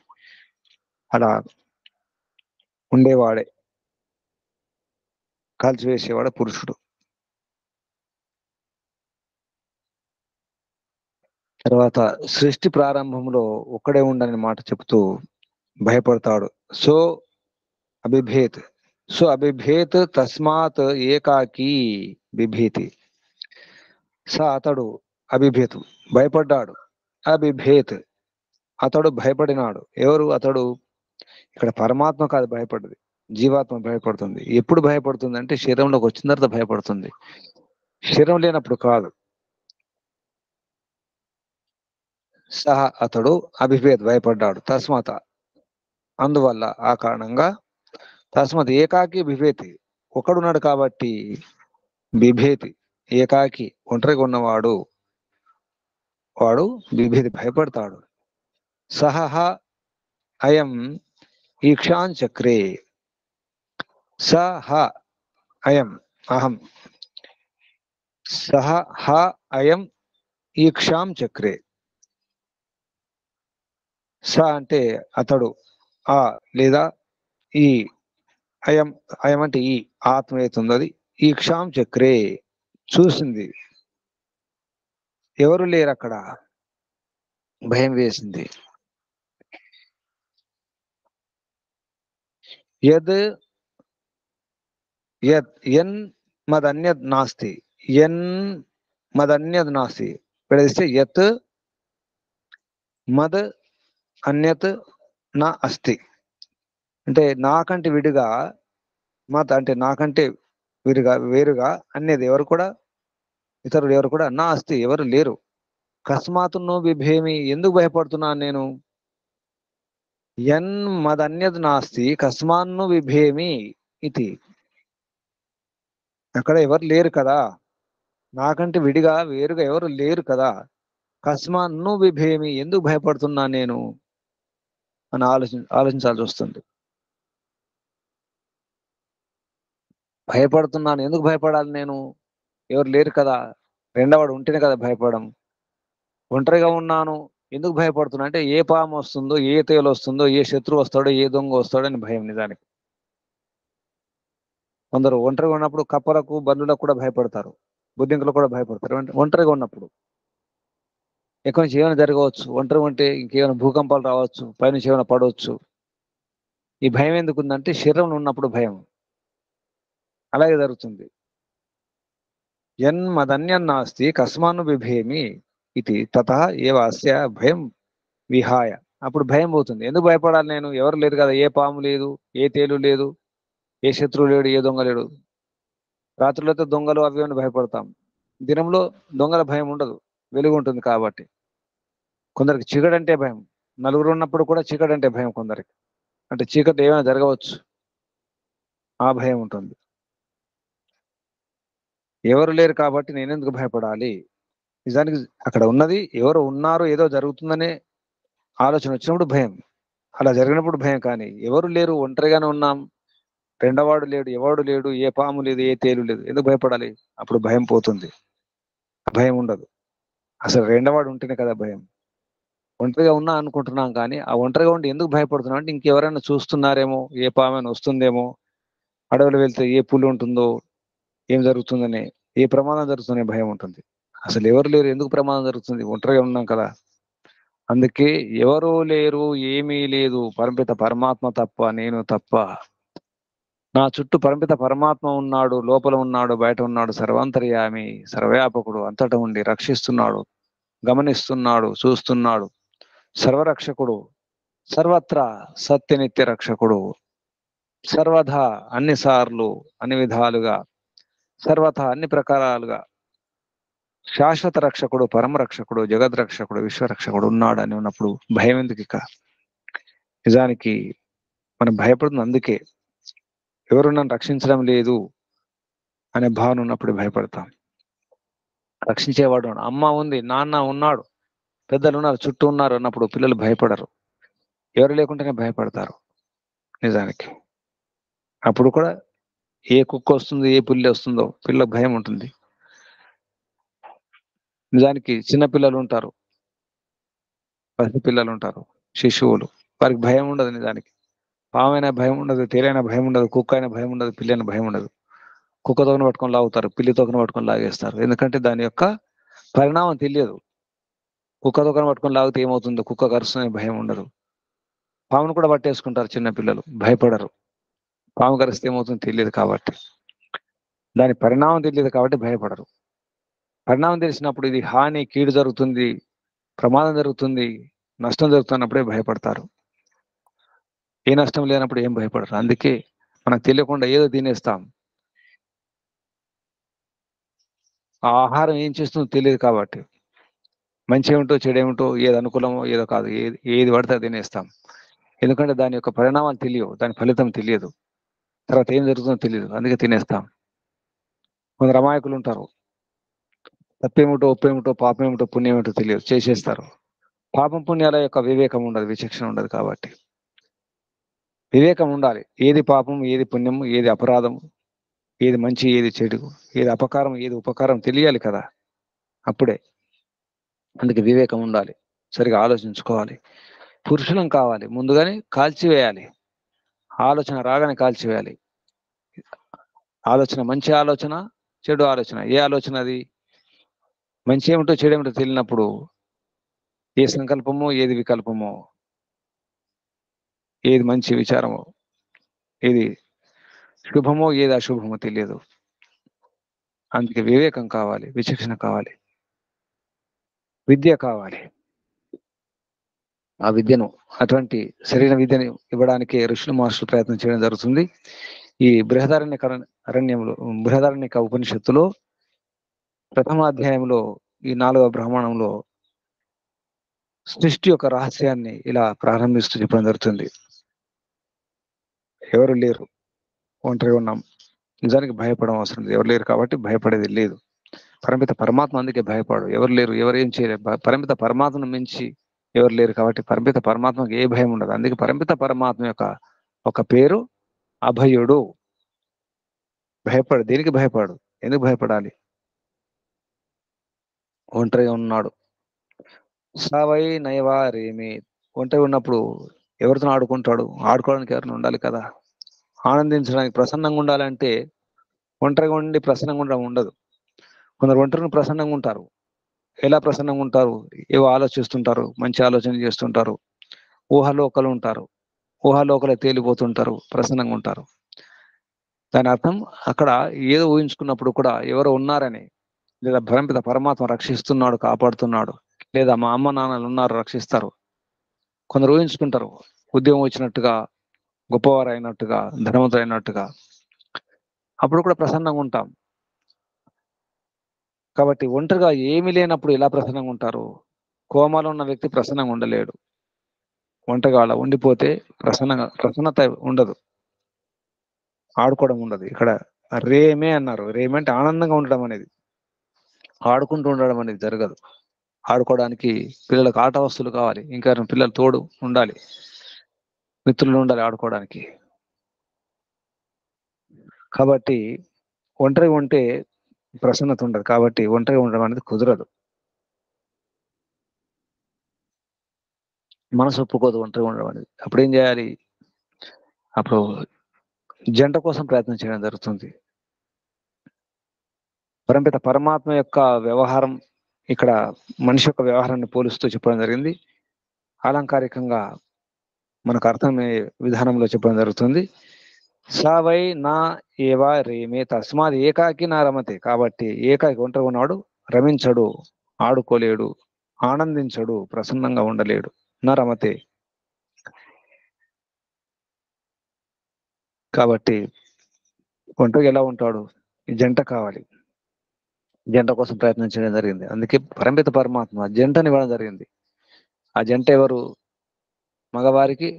అలా ఉండేవాడే, కాల్చివేసేవాడే పురుషుడు. తర్వాత సృష్టి ప్రారంభంలో ఒక్కడే ఉండని మాట చెబుతూ భయపడతాడు. సో అభిభేత్. సో అభిభేత్ తస్మాత్ ఏకాకి బిభీతి. స అతడు, అభిభేతు భయపడ్డాడు, అభిభేత్ అతడు భయపడినాడు. ఎవరు అతడు? ఇక్కడ పరమాత్మ కాదు భయపడ్డది, జీవాత్మ భయపడుతుంది. ఎప్పుడు భయపడుతుంది అంటే శరీరంలోకి వచ్చిన తర్వాత భయపడుతుంది, శరీరం లేనప్పుడు కాదు. సహ అతడు అభిభేత్ భయపడ్డాడు, తస్మాత్ అందువల్ల, ఆ కారణంగా, తస్మాత్ ఏకాకి బిభేతి ఒకడున్నాడు కాబట్టి, బిభేతి ఏకాకి ఒంటరిగా ఉన్నవాడు, వాడు బిభేతి భయపడతాడు. సహ అయం ఈక్షాంచక్రే. సహ అయం అహం. సహ అయం ఈక్షాం చక్రే. స అంటే అతడు, ఆ లేదా ఈ, అయం అయం అంటే ఈ ఆత్మ ఏతుంది అది ఈక్షాం చక్రే చూసింది. ఎవరు లేరు అక్కడ, భయం వేసింది. యద్ యద్ ఎన్ మదన్యద్ నాస్తి. ఎన్ మదన్యద్ నాస్తి విడదీస్తే యత్ మద్ అన్యత్ నా అస్తి. అంటే నాకంటే విడిగా, మత్ అంటే నాకంటే వేరుగా, అన్యది ఎవరు కూడా, ఇతరులు ఎవరు కూడా, నా అస్తి ఎవరు లేరు. కస్మాత్ ను బిభేమి ఎందుకు భయపడుతున్నాను నేను? ఎన్ మదన్యద్ నాస్తి కస్మాన్ను బిభేమి ఇది. అక్కడ ఎవరు లేరు కదా, నాకంటే విడిగా వేరుగా ఎవరు లేరు కదా, కస్మాన్ను బిభేమి ఎందుకు భయపడుతున్నా నేను అని ఆలోచించాల్సి వస్తుంది. భయపడుతున్నాను, ఎందుకు భయపడాలి నేను? ఎవరు లేరు కదా, రెండవడు ఉంటేనే కదా భయపడడం. ఒంటరిగా ఉన్నాను, ఎందుకు భయపడుతున్నా అంటే ఏ పాము వస్తుందో, ఏ తేలు వస్తుందో, ఏ శత్రువు వస్తాడో, ఏ దొంగ వస్తాడో అని భయం. నిజానికి కొందరు ఒంటరిగా ఉన్నప్పుడు కప్పలకు, బల్లులకు కూడా భయపడతారు. బొద్దింకలు కూడా భయపడతారు ఒంటరిగా ఉన్నప్పుడు. ఎక్కడి నుంచి ఏమైనా జరగవచ్చు, ఒంటరిగా ఉంటే ఇంకేమైనా భూకంపాలు రావచ్చు, పైనుంచి ఏమైనా పడవచ్చు. ఈ భయం ఎందుకుందంటే శరీరంలో ఉన్నప్పుడు భయం అలాగే జరుగుతుంది. యన్మదన్యన్నాస్తి కస్మాను బిభేమి ఇది తతః ఏవ అస్య భయం విహాయ. అప్పుడు భయం పోతుంది. ఎందుకు భయపడాలి నేను? ఎవరు లేరు కదా, ఏ పాము లేదు, ఏ తేలు లేదు, ఏ శత్రువు లేడు, ఏ దొంగ లేడు. రాత్రులైతే దొంగలు అవి అని భయపడతాం. దినంలో దొంగల భయం ఉండదు, వెలుగు ఉంటుంది కాబట్టి. కొందరికి చీకటి అంటే భయం. నలుగురు ఉన్నప్పుడు కూడా చీకటి అంటే భయం కొందరికి. అంటే చీకటి ఏమైనా జరగవచ్చు, ఆ భయం ఉంటుంది. ఎవరు లేరు కాబట్టి నేనెందుకు భయపడాలి? నిజానికి అక్కడ ఉన్నది ఎవరు ఉన్నారు, ఏదో జరుగుతుందనే ఆలోచన వచ్చినప్పుడు భయం. అలా జరిగినప్పుడు భయం. కానీ ఎవరు లేరు, ఒంటరిగానే ఉన్నాం, రెండవాడు లేడు, ఎవడు లేడు, ఏ పాము లేదు, ఏ తేలు లేదు, ఎందుకు భయపడాలి? అప్పుడు భయం పోతుంది, భయం ఉండదు. అసలు రెండవాడు ఉంటేనే కదా భయం. ఒంటరిగా ఉన్నా అనుకుంటున్నాం కానీ ఆ ఒంటరిగా ఉండి ఎందుకు భయపడుతున్నాం అంటే ఇంకెవరైనా చూస్తున్నారేమో, ఏ పామైనా వస్తుందేమో, అడవిలో వెళ్తే ఏ పులి ఉంటుందో, ఏం జరుగుతుందని, ఏ ప్రమాదం జరుగుతుందనే భయం ఉంటుంది. అసలు ఎవరు లేరు, ఎందుకు ప్రమాదం జరుగుతుంది? ఒంటరిగా ఉన్నాం కదా. అందుకే ఎవరూ లేరు, ఏమీ లేదు, పరమిత పరమాత్మ తప్ప, నేను తప్ప. నా చుట్టూ పరమిత పరమాత్మ ఉన్నాడు, లోపల ఉన్నాడు, బయట ఉన్నాడు, సర్వాంతర్యామి, సర్వవ్యాపకుడు, అంతటా ఉండి రక్షిస్తున్నాడు, గమనిస్తున్నాడు, చూస్తున్నాడు, సర్వరక్షకుడు, సర్వత్రా సత్యనిత్య రక్షకుడు, సర్వదా అన్ని సార్లు, అన్ని విధాలుగా, సర్వథా అన్ని ప్రకారాలుగా శాశ్వత రక్షకుడు, పరమ రక్షకుడు, జగద్ రక్షకుడు, విశ్వరక్షకుడు ఉన్నాడు అని ఉన్నప్పుడు భయం ఎందుకు ఇక? నిజానికి మనం భయపడుతుంది అందుకే, ఎవరు నన్ను రక్షించడం లేదు అనే భావన ఉన్నప్పుడు భయపడతాం. రక్షించేవాడు ఉన్నాడు, అమ్మ ఉంది, నాన్న ఉన్నాడు, పెద్దలు ఉన్నారు, చుట్టూ ఉన్నారు అన్నప్పుడు పిల్లలు భయపడరు. ఎవరు లేకుంటేనే భయపడతారు నిజానికి. అప్పుడు కూడా ఏ కుక్క వస్తుందో, ఏ పుల్లి వస్తుందో పిల్లలకు భయం ఉంటుంది. నిజానికి చిన్న పిల్లలు ఉంటారు, పసి పిల్లలు ఉంటారు, శిశువులు, వారికి భయం ఉండదు. నిజానికి పామైనా భయం ఉండదు, తేలైనా భయం ఉండదు, కుక్క అయినా భయం ఉండదు, పిల్లి అయినా భయం ఉండదు. కుక్కతోకను పట్టుకొని లాగుతారు, పిల్లితోకను పట్టుకొని లాగేస్తారు. ఎందుకంటే దాని యొక్క పరిణామం తెలియదు. కుక్కతోకను పట్టుకొని లాగితే ఏమవుతుందో, కుక్క కరుస్తుందని భయం ఉండదు. పామును కూడా పట్టేసుకుంటారు చిన్న పిల్లలు, భయపడరు. పాము కరిస్తే ఏమవుతుందో తెలియదు కాబట్టి, దాని పరిణామం తెలియదు కాబట్టి భయపడరు. పరిణామం తెలిసినప్పుడు ఇది హాని, కీడు జరుగుతుంది, ప్రమాదం జరుగుతుంది, నష్టం జరుగుతున్నప్పుడే భయపడతారు. ఏ నష్టం లేనప్పుడు ఏం భయపడరు. అందుకే మనకు తెలియకుండా ఏదో తినేస్తాం. ఆ ఆహారం ఏం చేస్తుందో తెలియదు కాబట్టి, మంచి ఏమిటో చెడేమిటో, ఏది అనుకూలమో ఏదో కాదు, ఏది పడితే అది తినేస్తాం. ఎందుకంటే దాని యొక్క పరిణామాలు తెలియవు, దాని ఫలితం తెలియదు, తర్వాత ఏం జరుగుతుందో తెలియదు, అందుకే తినేస్తాం. కొందరు అమాయకులు ఉంటారు, తప్పేమిటో, ఒప్పేమిటో, పాపమేమిటో, పుణ్యమేమిటో తెలియదు, చేసేస్తారు. పాపం పుణ్యాల యొక్క వివేకం ఉండదు, విచక్షణ ఉండదు. కాబట్టి వివేకం ఉండాలి. ఏది పాపం, ఏది పుణ్యము, ఏది అపరాధం, ఏది మంచి, ఏది చెడు, ఏది అపకారం, ఏది ఉపకారం తెలియాలి కదా. అప్పుడే. అందుకే వివేకం ఉండాలి, సరిగా ఆలోచించుకోవాలి. పురుషులం కావాలి, ముందుగానే కాల్చివేయాలి. ఆలోచన రాగానే కాల్చివేయాలి. ఆలోచన, మంచి ఆలోచన, చెడు ఆలోచన, ఏ ఆలోచన అది? మంచి ఏమిటో చెడు ఏమిటో తెలియనప్పుడు ఏ సంకల్పమో, ఏది వికల్పమో, ఏది మంచి విచారమో, ఏది శుభమో, ఏది అశుభమో తెలియదు. అందుకే వివేకం కావాలి, విచక్షణ కావాలి, విద్య కావాలి. ఆ విద్యను, అటువంటి సరైన విద్యను ఇవ్వడానికి ఋషులు, మహర్షులు ప్రయత్నం చేయడం జరుగుతుంది. ఈ అరణ్యంలో, బృహదారణ్యక ఉపనిషత్తులో ప్రథమ అధ్యాయంలో, ఈ 4వ బ్రాహ్మణంలో సృష్టి యొక్క రహస్యాన్ని ఇలా ప్రారంభిస్తూ చెప్పడం జరుగుతుంది. ఎవరు లేరు, ఒంటరిగా ఉన్నాం, నిజానికి భయపడడం అవసరం లేదు. ఎవరు లేరు కాబట్టి భయపడేది లేదు. పరమిత పరమాత్మ అందుకే భయపడు. ఎవరు లేరు, ఎవరు ఏం చేయలేరు. పరమిత పరమాత్మను మించి ఎవరు లేరు కాబట్టి పరమిత పరమాత్మకు ఏ భయం ఉండదు. అందుకే పరమిత పరమాత్మ యొక్క ఒక పేరు అభయుడు. భయపడు, దేనికి భయపడు? ఎందుకు భయపడాలి? ఒంటరిగా ఉన్నాడు. సవై నైవారేమి, ఒంటరి ఉన్నప్పుడు ఎవరితో ఆడుకుంటాడు? ఆడుకోవడానికి ఎవరిని ఉండాలి కదా. ఆనందించడానికి, ప్రసన్నంగా ఉండాలంటే ఒంటరిగా ఉండి ప్రసన్నంగా ఉండడం ఉండదు. కొందరు ఒంటరిగా ప్రసన్నంగా ఉంటారు. ఎలా ప్రసన్నంగా ఉంటారు? ఏవో ఆలోచిస్తుంటారు, మంచి ఆలోచన చేస్తుంటారు, ఊహాలోకలు ఉంటారు, ఊహాలోకలే తేలిపోతుంటారు, ప్రసన్నంగా ఉంటారు. దాని అర్థం అక్కడ ఏదో ఊహించుకున్నప్పుడు కూడా ఎవరో ఉన్నారని, లేదా పరమిత పరమాత్మ రక్షిస్తున్నాడు, కాపాడుతున్నాడు, లేదా మా అమ్మ నాన్నలు ఉన్నారు రక్షిస్తారు. కొందరు ఊహించుకుంటారు ఉద్యోగం వచ్చినట్టుగా, గొప్పవారు అయినట్టుగా, ధనవంతులు అయినట్టుగా. అప్పుడు కూడా ప్రసన్నంగా ఉంటాం. కాబట్టి ఒంటరిగా ఏమీ లేనప్పుడు ఎలా ప్రసన్నంగా ఉంటారు? కోమాలో ఉన్న వ్యక్తి ప్రసన్నంగా ఉండలేడు. ఒంటరిగా అలా ఉండిపోతే ప్రసన్నత ఉండదు, ఆడుకోవడం ఉండదు. ఇక్కడ రేమే అన్నారు. రేమే అంటే ఆనందంగా ఉండడం అనేది, ఆడుకుంటూ ఉండడం అనేది జరగదు. ఆడుకోవడానికి పిల్లలకు ఆట వస్తువులు కావాలి, ఇంకా పిల్లలు తోడు ఉండాలి, మిత్రులు ఉండాలి ఆడుకోవడానికి. కాబట్టి ఒంటరిగా ఉంటే ప్రసన్నత ఉండదు. కాబట్టి ఒంటరిగా ఉండడం అనేది కుదరదు. మనసు ఒప్పుకోదు ఒంటరిగా ఉండడం అనేది. అప్పుడు ఏం చేయాలి? అప్పుడు జంట కోసం ప్రయత్నం చేయడం జరుగుతుంది. పరమిత పరమాత్మ యొక్క వ్యవహారం ఇక్కడ మనిషి యొక్క వ్యవహారాన్ని పోలుస్తూ చెప్పడం జరిగింది. అలంకారికంగా మనకు అర్థమయ్యే విధానంలో చెప్పడం జరుగుతుంది. సావై నా ఏవా రేమే తస్మాత్ ఏకాకి నా రమతే. కాబట్టి ఏకాకి ఒంటరిగా ఉన్నవాడు రమించడు, ఆడుకోలేడు, ఆనందించడు, ప్రసన్నంగా ఉండలేడు. నా రమతే. కాబట్టి ఒంటరిగా ఎలా ఉంటాడు? ఈ జంట కావాలి. జంట కోసం ప్రయత్నం చేయడం జరిగింది. అందుకే పరమిత పరమాత్మ జంటని ఇవ్వడం జరిగింది. ఆ జంట ఎవరు? మగవారికి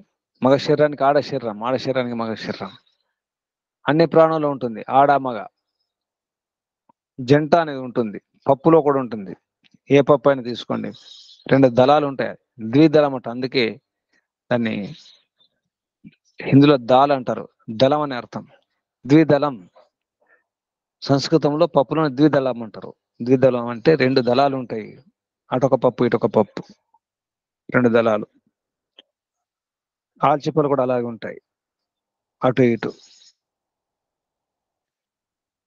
మగ శరీరానికి ఆడ శరీరం, ఆడ శరీరానికి మగ శరీరం. అన్ని ప్రాణంలో ఉంటుంది ఆడ మగ. జంట అనేది ఉంటుంది, పప్పులో కూడా ఉంటుంది. ఏ పప్పు అయినా తీసుకోండి, రెండు దళాలు ఉంటాయి. ద్విదళం అంట. అందుకే దాన్ని హిందీలో దాల్ అంటారు. దళం అనే అర్థం. ద్విదళం. సంస్కృతంలో పప్పులను ద్విదళం అంటారు. ద్విదళం అంటే రెండు దళాలు ఉంటాయి, అటొక పప్పు ఇటొక పప్పు, రెండు దళాలు. ఆల్చిప్పలు కూడా అలాగే ఉంటాయి, అటు ఇటు,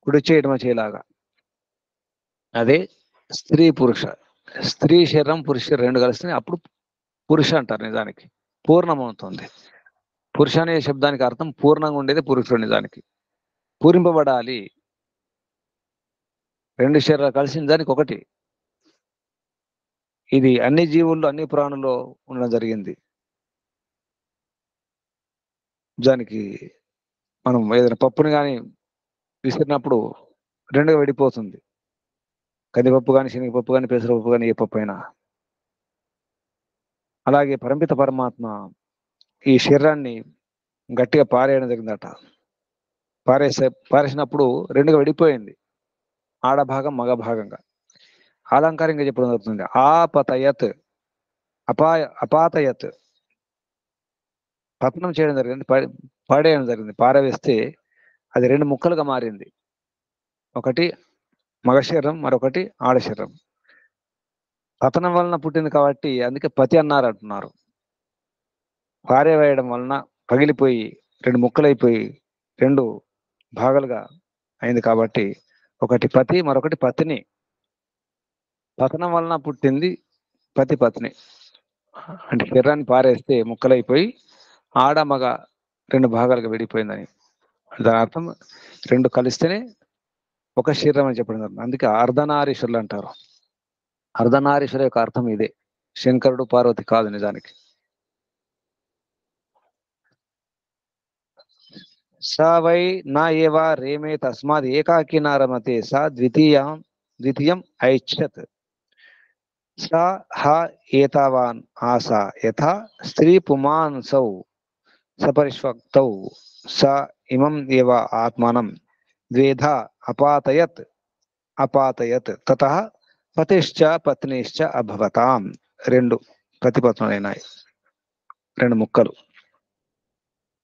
కుడి చేయడం చేయలాగా. అదే స్త్రీ పురుష. స్త్రీ శరీరం పురుష శరీరం రెండు కలిస్తే అప్పుడు పురుష అంటారు. నిజానికి పూర్ణమవుతుంది. పురుష అనే శబ్దానికి అర్థం పూర్ణంగా ఉండేది పురుషుడు. నిజానికి పూరింపబడాలి. రెండు శరీరాలు కలిసిన దానికి ఒకటి. ఇది అన్ని జీవుల్లో అన్ని ప్రాణుల్లో ఉండడం జరిగింది. దానికి మనం ఏదైనా పప్పుని కానీ విసిరినప్పుడు రెండుగా విడిపోతుంది. కందిపప్పు కానీ, శనగపప్పు కానీ, పెసరపప్పు కానీ, ఏ పప్పు అయినా. అలాగే పరమిత పరమాత్మ ఈ శరీరాన్ని గట్టిగా పారేయడం జరిగిందట. పారేసినప్పుడు రెండుగా విడిపోయింది, ఆడ భాగం మగ భాగంగా. అలంకారంగా చెప్పడం జరుగుతుంది. ఆపతయత్, అపాతయత్, పతనం చేయడం జరిగింది, పడేయడం జరిగింది. పారవేస్తే అది రెండు ముక్కలుగా మారింది. ఒకటి మగ శరీరం, మరొకటి ఆడ శరీరం. పతనం వలన పుట్టింది కాబట్టి అందుకే పతి అన్నారు అంటున్నారు. పారేవేయడం వలన పగిలిపోయి రెండు ముక్కలైపోయి రెండు భాగాలుగా అయింది కాబట్టి ఒకటి పతి, మరొకటి పత్ని. పతనం వలన పుట్టింది పతి పత్ని. అంటే శరీరాన్ని పారేస్తే ముక్కలైపోయి ఆడ మగ రెండు భాగాలుగా విడిపోయిందని. దాని అర్థం రెండు కలిస్తేనే ఒక శరీరం అని చెప్పడం జరుగుతుంది. అందుకే అర్ధనారీశ్వరులు అంటారు. అర్ధనారీశ్వరు యొక్క అర్థం ఇదే, శంకరుడు పార్వతి కాదు నిజానికి. స వై నా ఏవా రేమే తస్మాత్ ఏకాకి నా రమతే సా ద్వితీయం ఐచ్ఛత్. స హ ఏతావాన్ ఆసా యథా స్త్రీ పుమాన్సౌ సపరిష్వక్తౌ స ఇమం ఏవ ఆత్మానం ద్వేధా అపాతయత్ అపాతయత్ తతః పతిశ్చ పత్నిశ్చ అభవతాం. రెండు ప్రతిపత్నులైనాయి, రెండు ముక్కలు.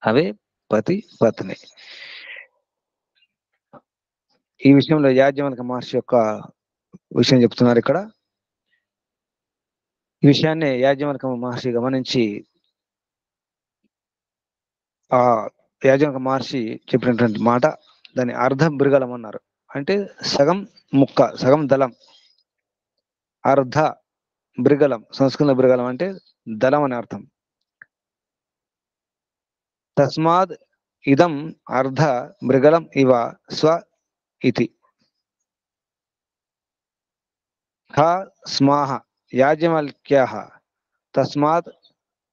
అవే పతి పత్ని. ఈ విషయంలో యాజ్ఞవల్క్య మహర్షి యొక్క విషయం చెప్తున్నారు ఇక్కడ. ఈ విషయాన్ని యాజ్ఞవల్క్య మహర్షి గమనించి ఆ యాజ్ఞవల్క్య మహర్షి చెప్పినటువంటి మాట దాన్ని అర్ధ మృగలం అన్నారు. అంటే సగం ముక్క, సగం దళం. అర్ధ భృగలం, సంస్కృత భృగలం అంటే దళం అని అర్థం. తస్మాద్ ఇదం అర్ధ భృగలం ఇవ స్వ ఇతి. హ స్మాహ యాజ్ఞవల్క్యః తస్మాత్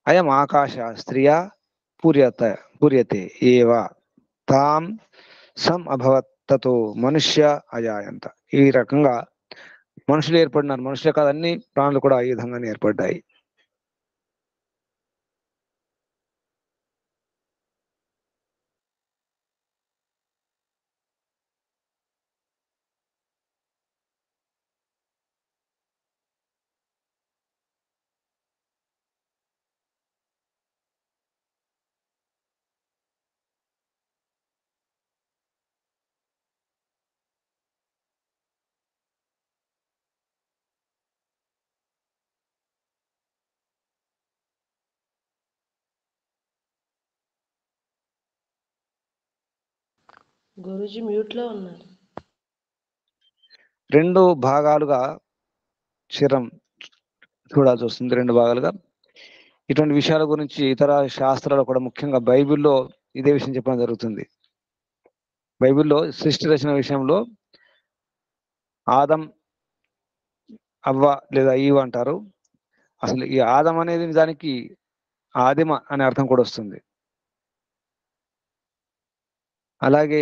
అయం ఆకాశ స్త్రియా పూర్యతే ఏవ తాం సం అభవత్ తతో మనుష్య అజాయంత. ఈ రకంగా మనుషులు ఏర్పడినారు. మనుషులే కాదు, అన్ని ప్రాణులు కూడా ఈ విధంగానే ఏర్పడ్డాయి. గురూజీ మ్యూట్లో ఉన్నారు. రెండు భాగాలుగా శరీరం చూడాల్సి వస్తుంది. రెండు భాగాలుగా ఇటువంటి విషయాల గురించి ఇతర శాస్త్రాలు కూడా, ముఖ్యంగా బైబిల్లో ఇదే విషయం చెప్పడం జరుగుతుంది. బైబిల్లో సృష్టి రచన విషయంలో ఆదం అవ్వ లేదా ఈవ్ అంటారు. అసలు ఈ ఆదం అనేది నిజానికి ఆదిమ అనే అర్థం కూడా వస్తుంది. అలాగే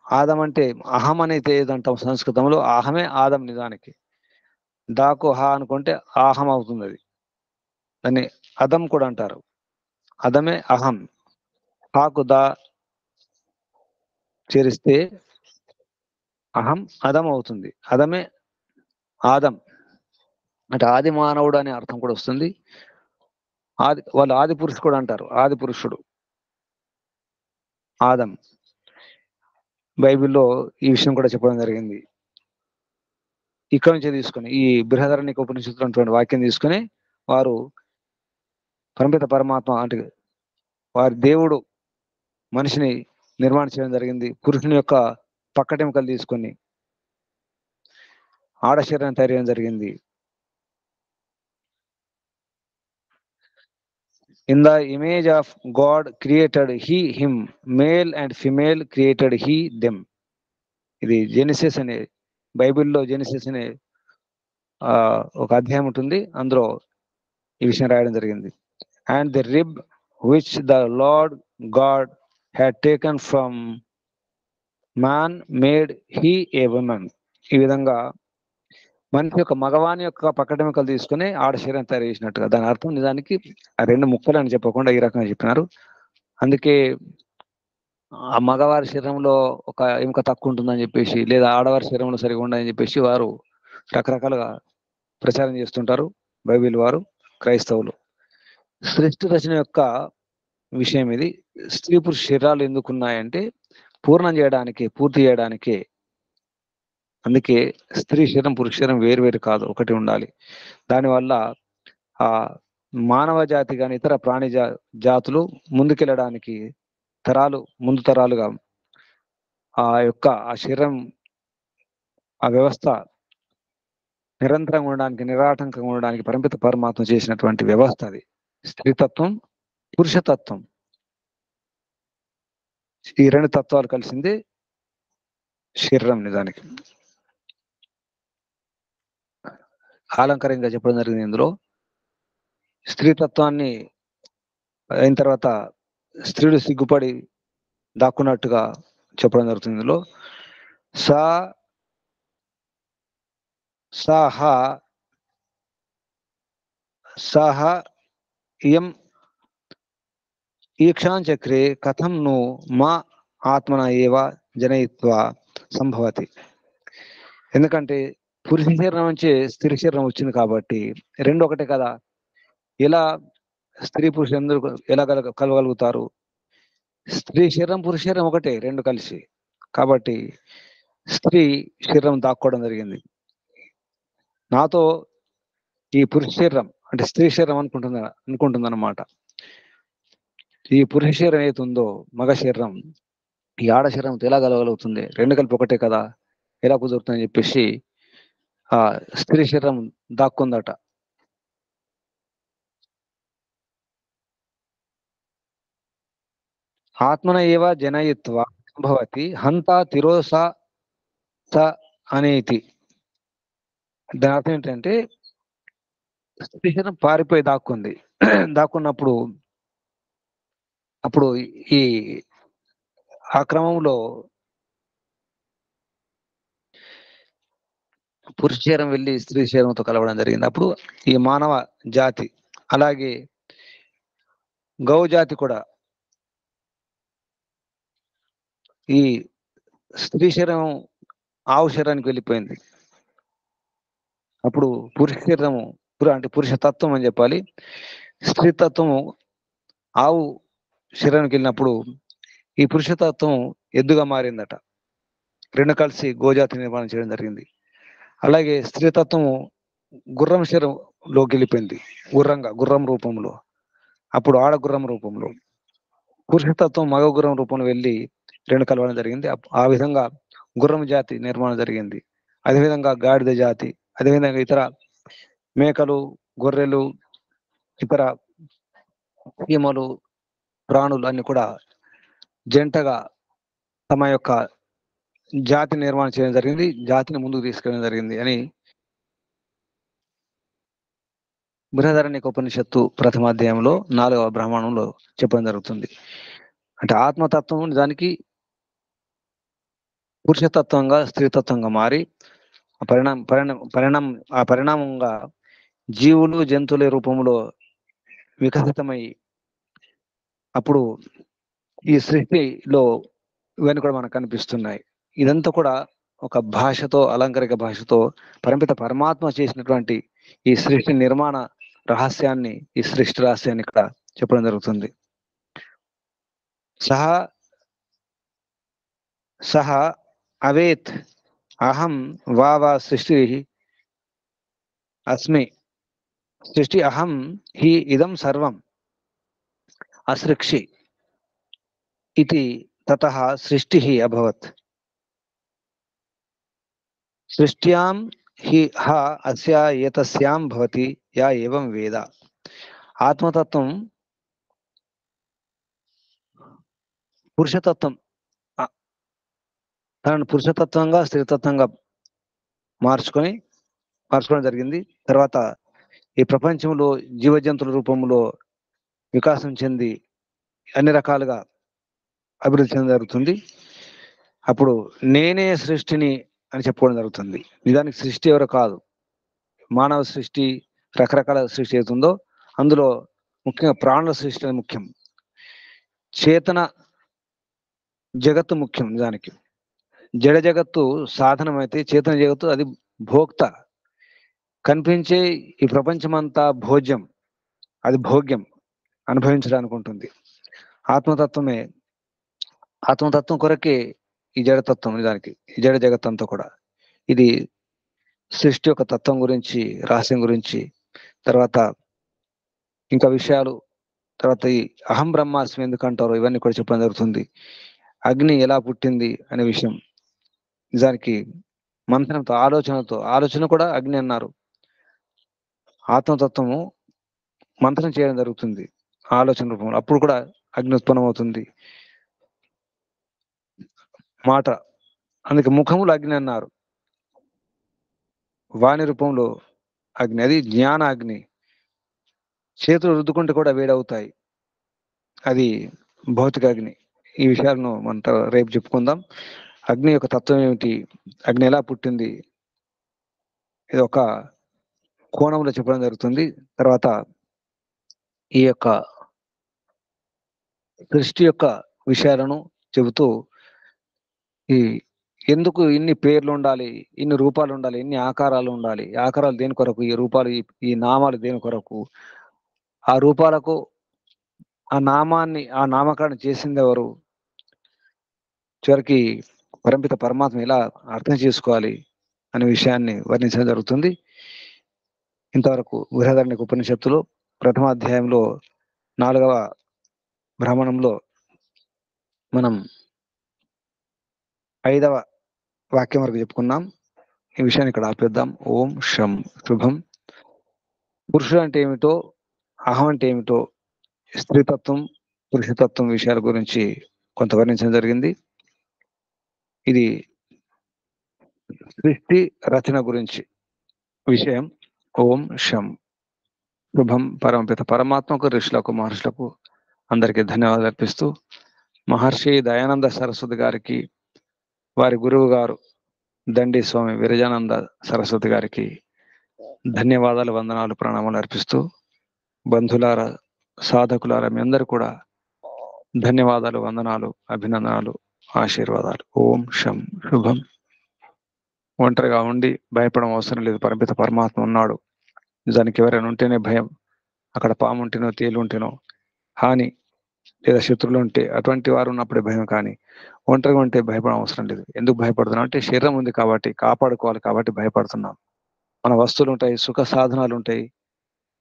ఆదం అంటే అహం అనేది ఏదంటాం సంస్కృతంలో, అహమే ఆదం నిజానికి. దాకు హా అనుకుంటే ఆహం అవుతుంది. అది దాన్ని అదం కూడా అంటారు. అదమే అహం. హాకు దా చేరిస్తే అహం అదం అవుతుంది. అదమే ఆదం అంటే ఆది మానవుడు అనే అర్థం కూడా వస్తుంది. వాళ్ళు ఆది పురుషుడు కూడా అంటారు. ఆది పురుషుడు ఆదం. బైబిల్లో ఈ విషయం కూడా చెప్పడం జరిగింది. ఇక్కడ నుంచే తీసుకుని, ఈ బృహదారణ్యక ఉపనిషత్తులో ఉన్నటువంటి వాక్యం తీసుకుని వారు పరమిత పరమాత్మ అంటే వారి దేవుడు మనిషిని నిర్మాణం చేయడం జరిగింది. పురుషుని యొక్క పక్కటెముకలు తీసుకొని ఆడ శరీరం తయారు చేయడం జరిగింది. In the image of God created he him, male and female created he them. ఇది జెనిసిస్ అనే, బైబిల్లో జెనిసిస్ అనే ఒక అధ్యాయం ఉంటుంది. అందులో ఈ విషయం రాయడం జరిగింది. And the rib which the lord God had taken from man made he A woman. ఈ విధంగా మనిషి యొక్క మగవాని యొక్క పక్కటెముకలు తీసుకుని ఆడ శరీరం తయారు చేసినట్టుగా. దాని అర్థం నిజానికి ఆ రెండు ముక్కలు అని చెప్పకుండా ఈ రకంగా చెప్పినారు. అందుకే ఆ మగవారి శరీరంలో ఒక ఎముక తక్కువ ఉంటుందని చెప్పేసి, లేదా ఆడవారి శరీరంలో సరిగా ఉండదని చెప్పేసి వారు రకరకాలుగా ప్రచారం చేస్తుంటారు. బైబిల్ వారు, క్రైస్తవులు. సృష్టి రచన యొక్క విషయం ఇది. స్త్రీ పురుష శరీరాలు ఎందుకున్నాయంటే పూర్ణం చేయడానికి, పూర్తి చేయడానికి. అందుకే స్త్రీ శరీరం పురుష శరీరం వేరు వేరు కాదు, ఒకటి ఉండాలి. దానివల్ల ఆ మానవ జాతి కానీ ఇతర ప్రాణి జాతులు ముందుకెళ్ళడానికి ముందు తరాలుగా ఆ శరీరం, ఆ వ్యవస్థ నిరంతరంగా ఉండడానికి, నిరాటంకంగా ఉండడానికి పరమిత పరమాత్మ చేసినటువంటి వ్యవస్థ అది. స్త్రీతత్వం, పురుషతత్వం, ఈ రెండు తత్వాలు కలిసింది శరీరం. నిజానికి అలంకారంగా చెప్పడం జరిగింది. ఇందులో స్త్రీతత్వాన్ని అయిన తర్వాత స్త్రీలు సిగ్గుపడి దాక్కున్నట్టుగా చెప్పడం జరుగుతుంది. ఇందులో సహ ఇయం ఈక్షాంచక్రే కథం ను మా ఆత్మన ఏవ జనయిత్వా సంభవతి. ఎందుకంటే పురుష శరీరం నుంచి స్త్రీ శరీరం వచ్చింది కాబట్టి రెండు ఒకటే కదా. ఎలా స్త్రీ పురుషులు ఎందుకు ఎలా కలగలుగుతారు? స్త్రీ శరీరం పురుష శరీరం ఒకటే, రెండు కలిసి. కాబట్టి స్త్రీ శరీరం దాక్కోవడం జరిగింది. నాతో ఈ పురుష శరీరం అంటే స్త్రీ శరీరం అనుకుంటుందన్నమాట. ఈ పురుష శరీరం ఏతుందో మగ శరీరం, ఈ ఆడ శరీరంతో ఎలా కలగలుగుతుంది, రెండు కలిపి ఒకటే కదా, ఎలా కుదురుతుందని చెప్పేసి ఆ స్త్రీ శరీరం దాక్కుందట. ఆత్మన ఏవ జనయిత్వ భవతి హంత తిరోస స అనేతి. దాని అర్థం ఏంటంటే స్త్రీ శరీరం పారిపోయి దాక్కుంది. దాక్కున్నప్పుడు అప్పుడు ఈ ఆ క్రమంలో పురుష శరీరం వెళ్ళి స్త్రీ శరీరంతో కలవడం జరిగింది. అప్పుడు ఈ మానవ జాతి, అలాగే గౌ జాతి కూడా ఈ స్త్రీ శరీరం ఆవు శరీరానికి వెళ్ళిపోయింది. అప్పుడు పురుష శరీరము అంటే పురుష తత్వం అని చెప్పాలి, స్త్రీ తత్వము ఆవు శరీరానికి వెళ్ళినప్పుడు ఈ పురుషతత్వం ఎద్దుగా మారిందట. రెండు కలిసి గోజాతి నిర్మాణం చేయడం జరిగింది. అలాగే స్త్రీతత్వము గుర్రం శరీరంలోకి వెళ్ళిపోయింది, గుర్రం రూపంలో. అప్పుడు ఆడ గుర్రం రూపంలో, పురుషతత్వం మగ గుర్రం రూపంలో వెళ్ళి రెండు కలవడం జరిగింది. ఆ విధంగా గుర్రం జాతి నిర్మాణం జరిగింది. అదేవిధంగా గాడిద జాతి, అదేవిధంగా ఇతర మేకలు, గొర్రెలు, ఇతర చీమలు, ప్రాణులు అన్ని కూడా జంటగా తమ యొక్క జాతి నిర్మాణం చేయడం జరిగింది, జాతిని ముందుకు తీసుకెళ్ళడం జరిగింది అని బృహదారణ్యక ఉపనిషత్తు ప్రథమ అధ్యాయంలో 4వ బ్రాహ్మణంలో చెప్పడం జరుగుతుంది. అంటే ఆత్మతత్వం నిజానికి పురుషతత్వంగా స్త్రీతత్వంగా మారి పరిణామంగా జీవులు జంతువుల రూపంలో వికసితమై అప్పుడు ఈ సృష్టిలో ఇవన్నీ కూడా మనకు కనిపిస్తున్నాయి. ఇదంతా కూడా ఒక భాషతో, అలంకారిక భాషతో పరిమిత పరమాత్మ చేసినటువంటి ఈ సృష్టి నిర్మాణ రహస్యాన్ని, ఈ సృష్టి రహస్యాన్ని ఇక్కడ చెప్పడం జరుగుతుంది. సహ అవేత్ అహం వా సృష్టి అస్మి, సృష్టి అహం హి ఇదం సర్వం అసృక్షి ఇది తతః సృష్టి అభవత్. సృష్ట్యాం హి హ అస్య ఏతస్యాం భవతి యా ఏవం వేద. ఆత్మతత్వం పురుషతత్వం తనను పురుషతత్వంగా స్త్రీతత్వంగా మార్చుకోవడం జరిగింది. తర్వాత ఈ ప్రపంచంలో జీవజంతువుల రూపంలో వికాసం చెంది అన్ని రకాలుగా అభివృద్ధి చెందడం జరుగుతుంది. అప్పుడు నేనే సృష్టిని అని చెప్పుకోవడం జరుగుతుంది. నిజానికి సృష్టి ఎవరు కాదు, మానవ సృష్టి, రకరకాల సృష్టి అవుతుందో అందులో ముఖ్యంగా ప్రాణుల సృష్టి అనేది ముఖ్యం. చేతన జగత్తు ముఖ్యం. నిజానికి జడ జగత్తు సాధనం అయితే చేతన జగత్తు అది భోక్త. కనిపించే ఈ ప్రపంచమంతా భోజ్యం, అది భోగ్యం, అనుభవించడానికి ఉంటుంది. ఆత్మతత్వం కొరకే ఈ జడతత్వం. నిజానికి ఈ జడ జగత్తంతా కూడా ఇది సృష్టి యొక్క తత్వం గురించి, రహస్యం గురించి, తర్వాత ఇంకా విషయాలు, తర్వాత ఈ అహం బ్రహ్మాస్మి ఎందుకు అంటారో ఇవన్నీ కూడా చెప్పడం జరుగుతుంది. అగ్ని ఎలా పుట్టింది అనే విషయం, నిజానికి మంత్రంతో, ఆలోచన కూడా అగ్ని అన్నారు. ఆత్మతత్వము మంత్రం చేయడం జరుగుతుంది ఆలోచన రూపంలో, అప్పుడు కూడా అగ్ని ఉత్పన్నం అవుతుంది. మాట, అందుకే ముఖములు అగ్ని అన్నారు. వాణి రూపంలో అగ్ని, అది జ్ఞాన అగ్ని. చేతులు రుద్దుకుంటే కూడా వేడవుతాయి, అది భౌతిక అగ్ని. ఈ విషయాలను మనం రేపు చెప్పుకుందాం. అగ్ని యొక్క తత్వం ఏమిటి, అగ్ని ఎలా పుట్టింది, ఇది ఒక కోణంలో చెప్పడం జరుగుతుంది. తర్వాత ఈ యొక్క సృష్టి యొక్క విషయాలను చెబుతూ ఈ ఎందుకు ఇన్ని పేర్లు ఉండాలి, ఇన్ని రూపాలు ఉండాలి, ఇన్ని ఆకారాలు ఉండాలి, ఈ ఆకారాలు దేని కొరకు, ఈ రూపాలు, ఈ నామాలు దేని కొరకు, ఆ రూపాలకు ఆ నామాన్ని, ఆ నామకరణం చేసింది ఎవరు, చివరికి పరమిత పరమాత్మ ఎలా అర్థం చేసుకోవాలి అనే విషయాన్ని వర్ణించడం జరుగుతుంది. ఇంతవరకు బృహదారణ్యక ఉపనిషత్తులో ప్రథమ అధ్యాయంలో 4వ బ్రాహ్మణంలో మనం 5వ వాక్యం వరకు చెప్పుకున్నాం. ఈ విషయాన్ని ఇక్కడ ఆపేద్దాం. ఓం శం శుభం. పురుషుడు అంటే ఏమిటో, అహం అంటే ఏమిటో, స్త్రీతత్వం పురుషతత్వం విషయాల గురించి కొంత వర్ణించడం జరిగింది. ఇది సృష్టి రచన గురించి విషయం. ఓం శం శుభం. పరమపిత పరమాత్మకు, ఋషులకు, మహర్షులకు అందరికీ ధన్యవాదాలు అర్పిస్తూ, మహర్షి దయానంద సరస్వతి గారికి, వారి గురువు గారు దండి స్వామి విరజానంద సరస్వతి గారికి ధన్యవాదాలు, వందనాలు, ప్రణామాలు అర్పిస్తూ, బంధులారా, సాధకులారా, మీ అందరూ కూడా ధన్యవాదాలు, వందనాలు, అభినందనాలు, ఆశీర్వాదాలు. ఓం శం శుభం. ఒంటరిగా ఉండి భయపడడం అవసరం లేదు. పరమిత పరమాత్మ ఉన్నాడు. నిజానికి ఎవరైనా ఉంటేనే భయం. అక్కడ పాము ఉంటేనో, తేలు ఉంటేనో హాని, లేదా శత్రువులు ఉంటే అటువంటి వారు ఉన్నప్పుడే భయం. కానీ ఒంటరిగా ఉంటే భయపడడం అవసరం లేదు. ఎందుకు భయపడుతున్నాం అంటే శరీరం ఉంది కాబట్టి, కాపాడుకోవాలి కాబట్టి భయపడుతున్నాం. మన వస్తువులు ఉంటాయి, సుఖ సాధనాలు ఉంటాయి,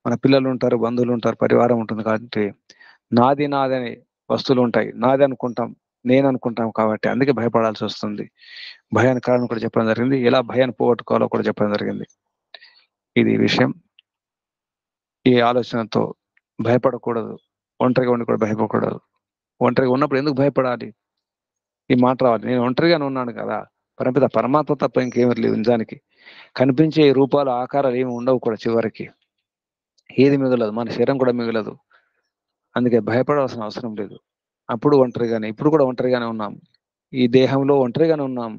మన పిల్లలు ఉంటారు, బంధువులు ఉంటారు, పరివారం ఉంటుంది. కాబట్టి నాది నాదని వస్తువులు ఉంటాయి, నాది అనుకుంటాం, నేను అనుకుంటాం. కాబట్టి అందుకే భయపడాల్సి వస్తుంది. భయానికి కారణం కూడా చెప్పడం జరిగింది. ఎలా భయాన్ని పోగొట్టుకోవాలో కూడా చెప్పడం జరిగింది. ఇది విషయం. ఈ ఆలోచనతో భయపడకూడదు. ఒంటరిగా ఉండి కూడా భయపడకూడదు. ఒంటరిగా ఉన్నప్పుడు ఎందుకు భయపడాలి? ఈ మాట రావాలి. నేను ఒంటరిగానే ఉన్నాను కదా, పరమిత పరమాత్మ తప్ప ఇంకేమీ లేవు. నిజానికి కనిపించే రూపాలు, ఆకారాలు ఏమి ఉండవు కూడా. చివరికి ఏది మిగలదు, మన శరీరం కూడా మిగలదు. అందుకే భయపడాల్సిన అవసరం లేదు. అప్పుడు ఒంటరిగానే, ఇప్పుడు కూడా ఒంటరిగానే ఉన్నాం. ఈ దేహంలో ఒంటరిగానే ఉన్నాం.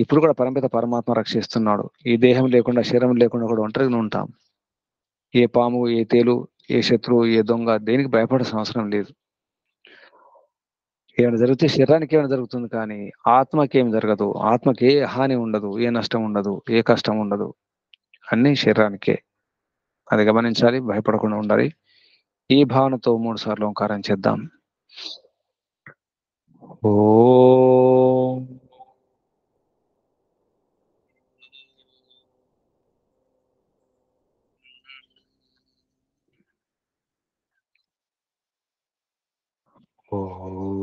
ఇప్పుడు కూడా పరమిత పరమాత్మ రక్షిస్తున్నాడు. ఈ దేహం లేకుండా, శరీరం లేకుండా కూడా ఒంటరిగానే ఉంటాం. ఏ పాము, ఏ తేలు, ఏ శత్రువు, ఏ దొంగ, దేనికి భయపడాల్సిన అవసరం లేదు. ఏమైనా జరిగితే శరీరానికి ఏమైనా జరుగుతుంది, కానీ ఆత్మకి ఏమి జరగదు. ఆత్మకి ఏ హాని ఉండదు, ఏ నష్టం ఉండదు, ఏ కష్టం ఉండదు. అన్ని శరీరానికే. అది గమనించాలి. భయపడకుండా ఉండాలి. ఈ భావనతో 3 సార్లు ఓంకారం చేద్దాం. ఓం ఓం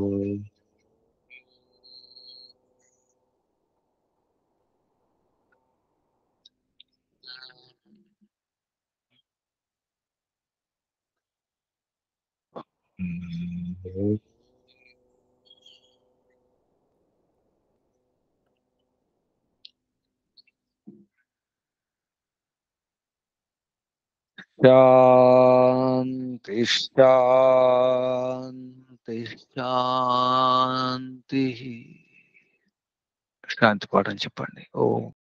శాంతి శాంతి శాంతి. శాంతి పాఠం చెప్పండి. ఓం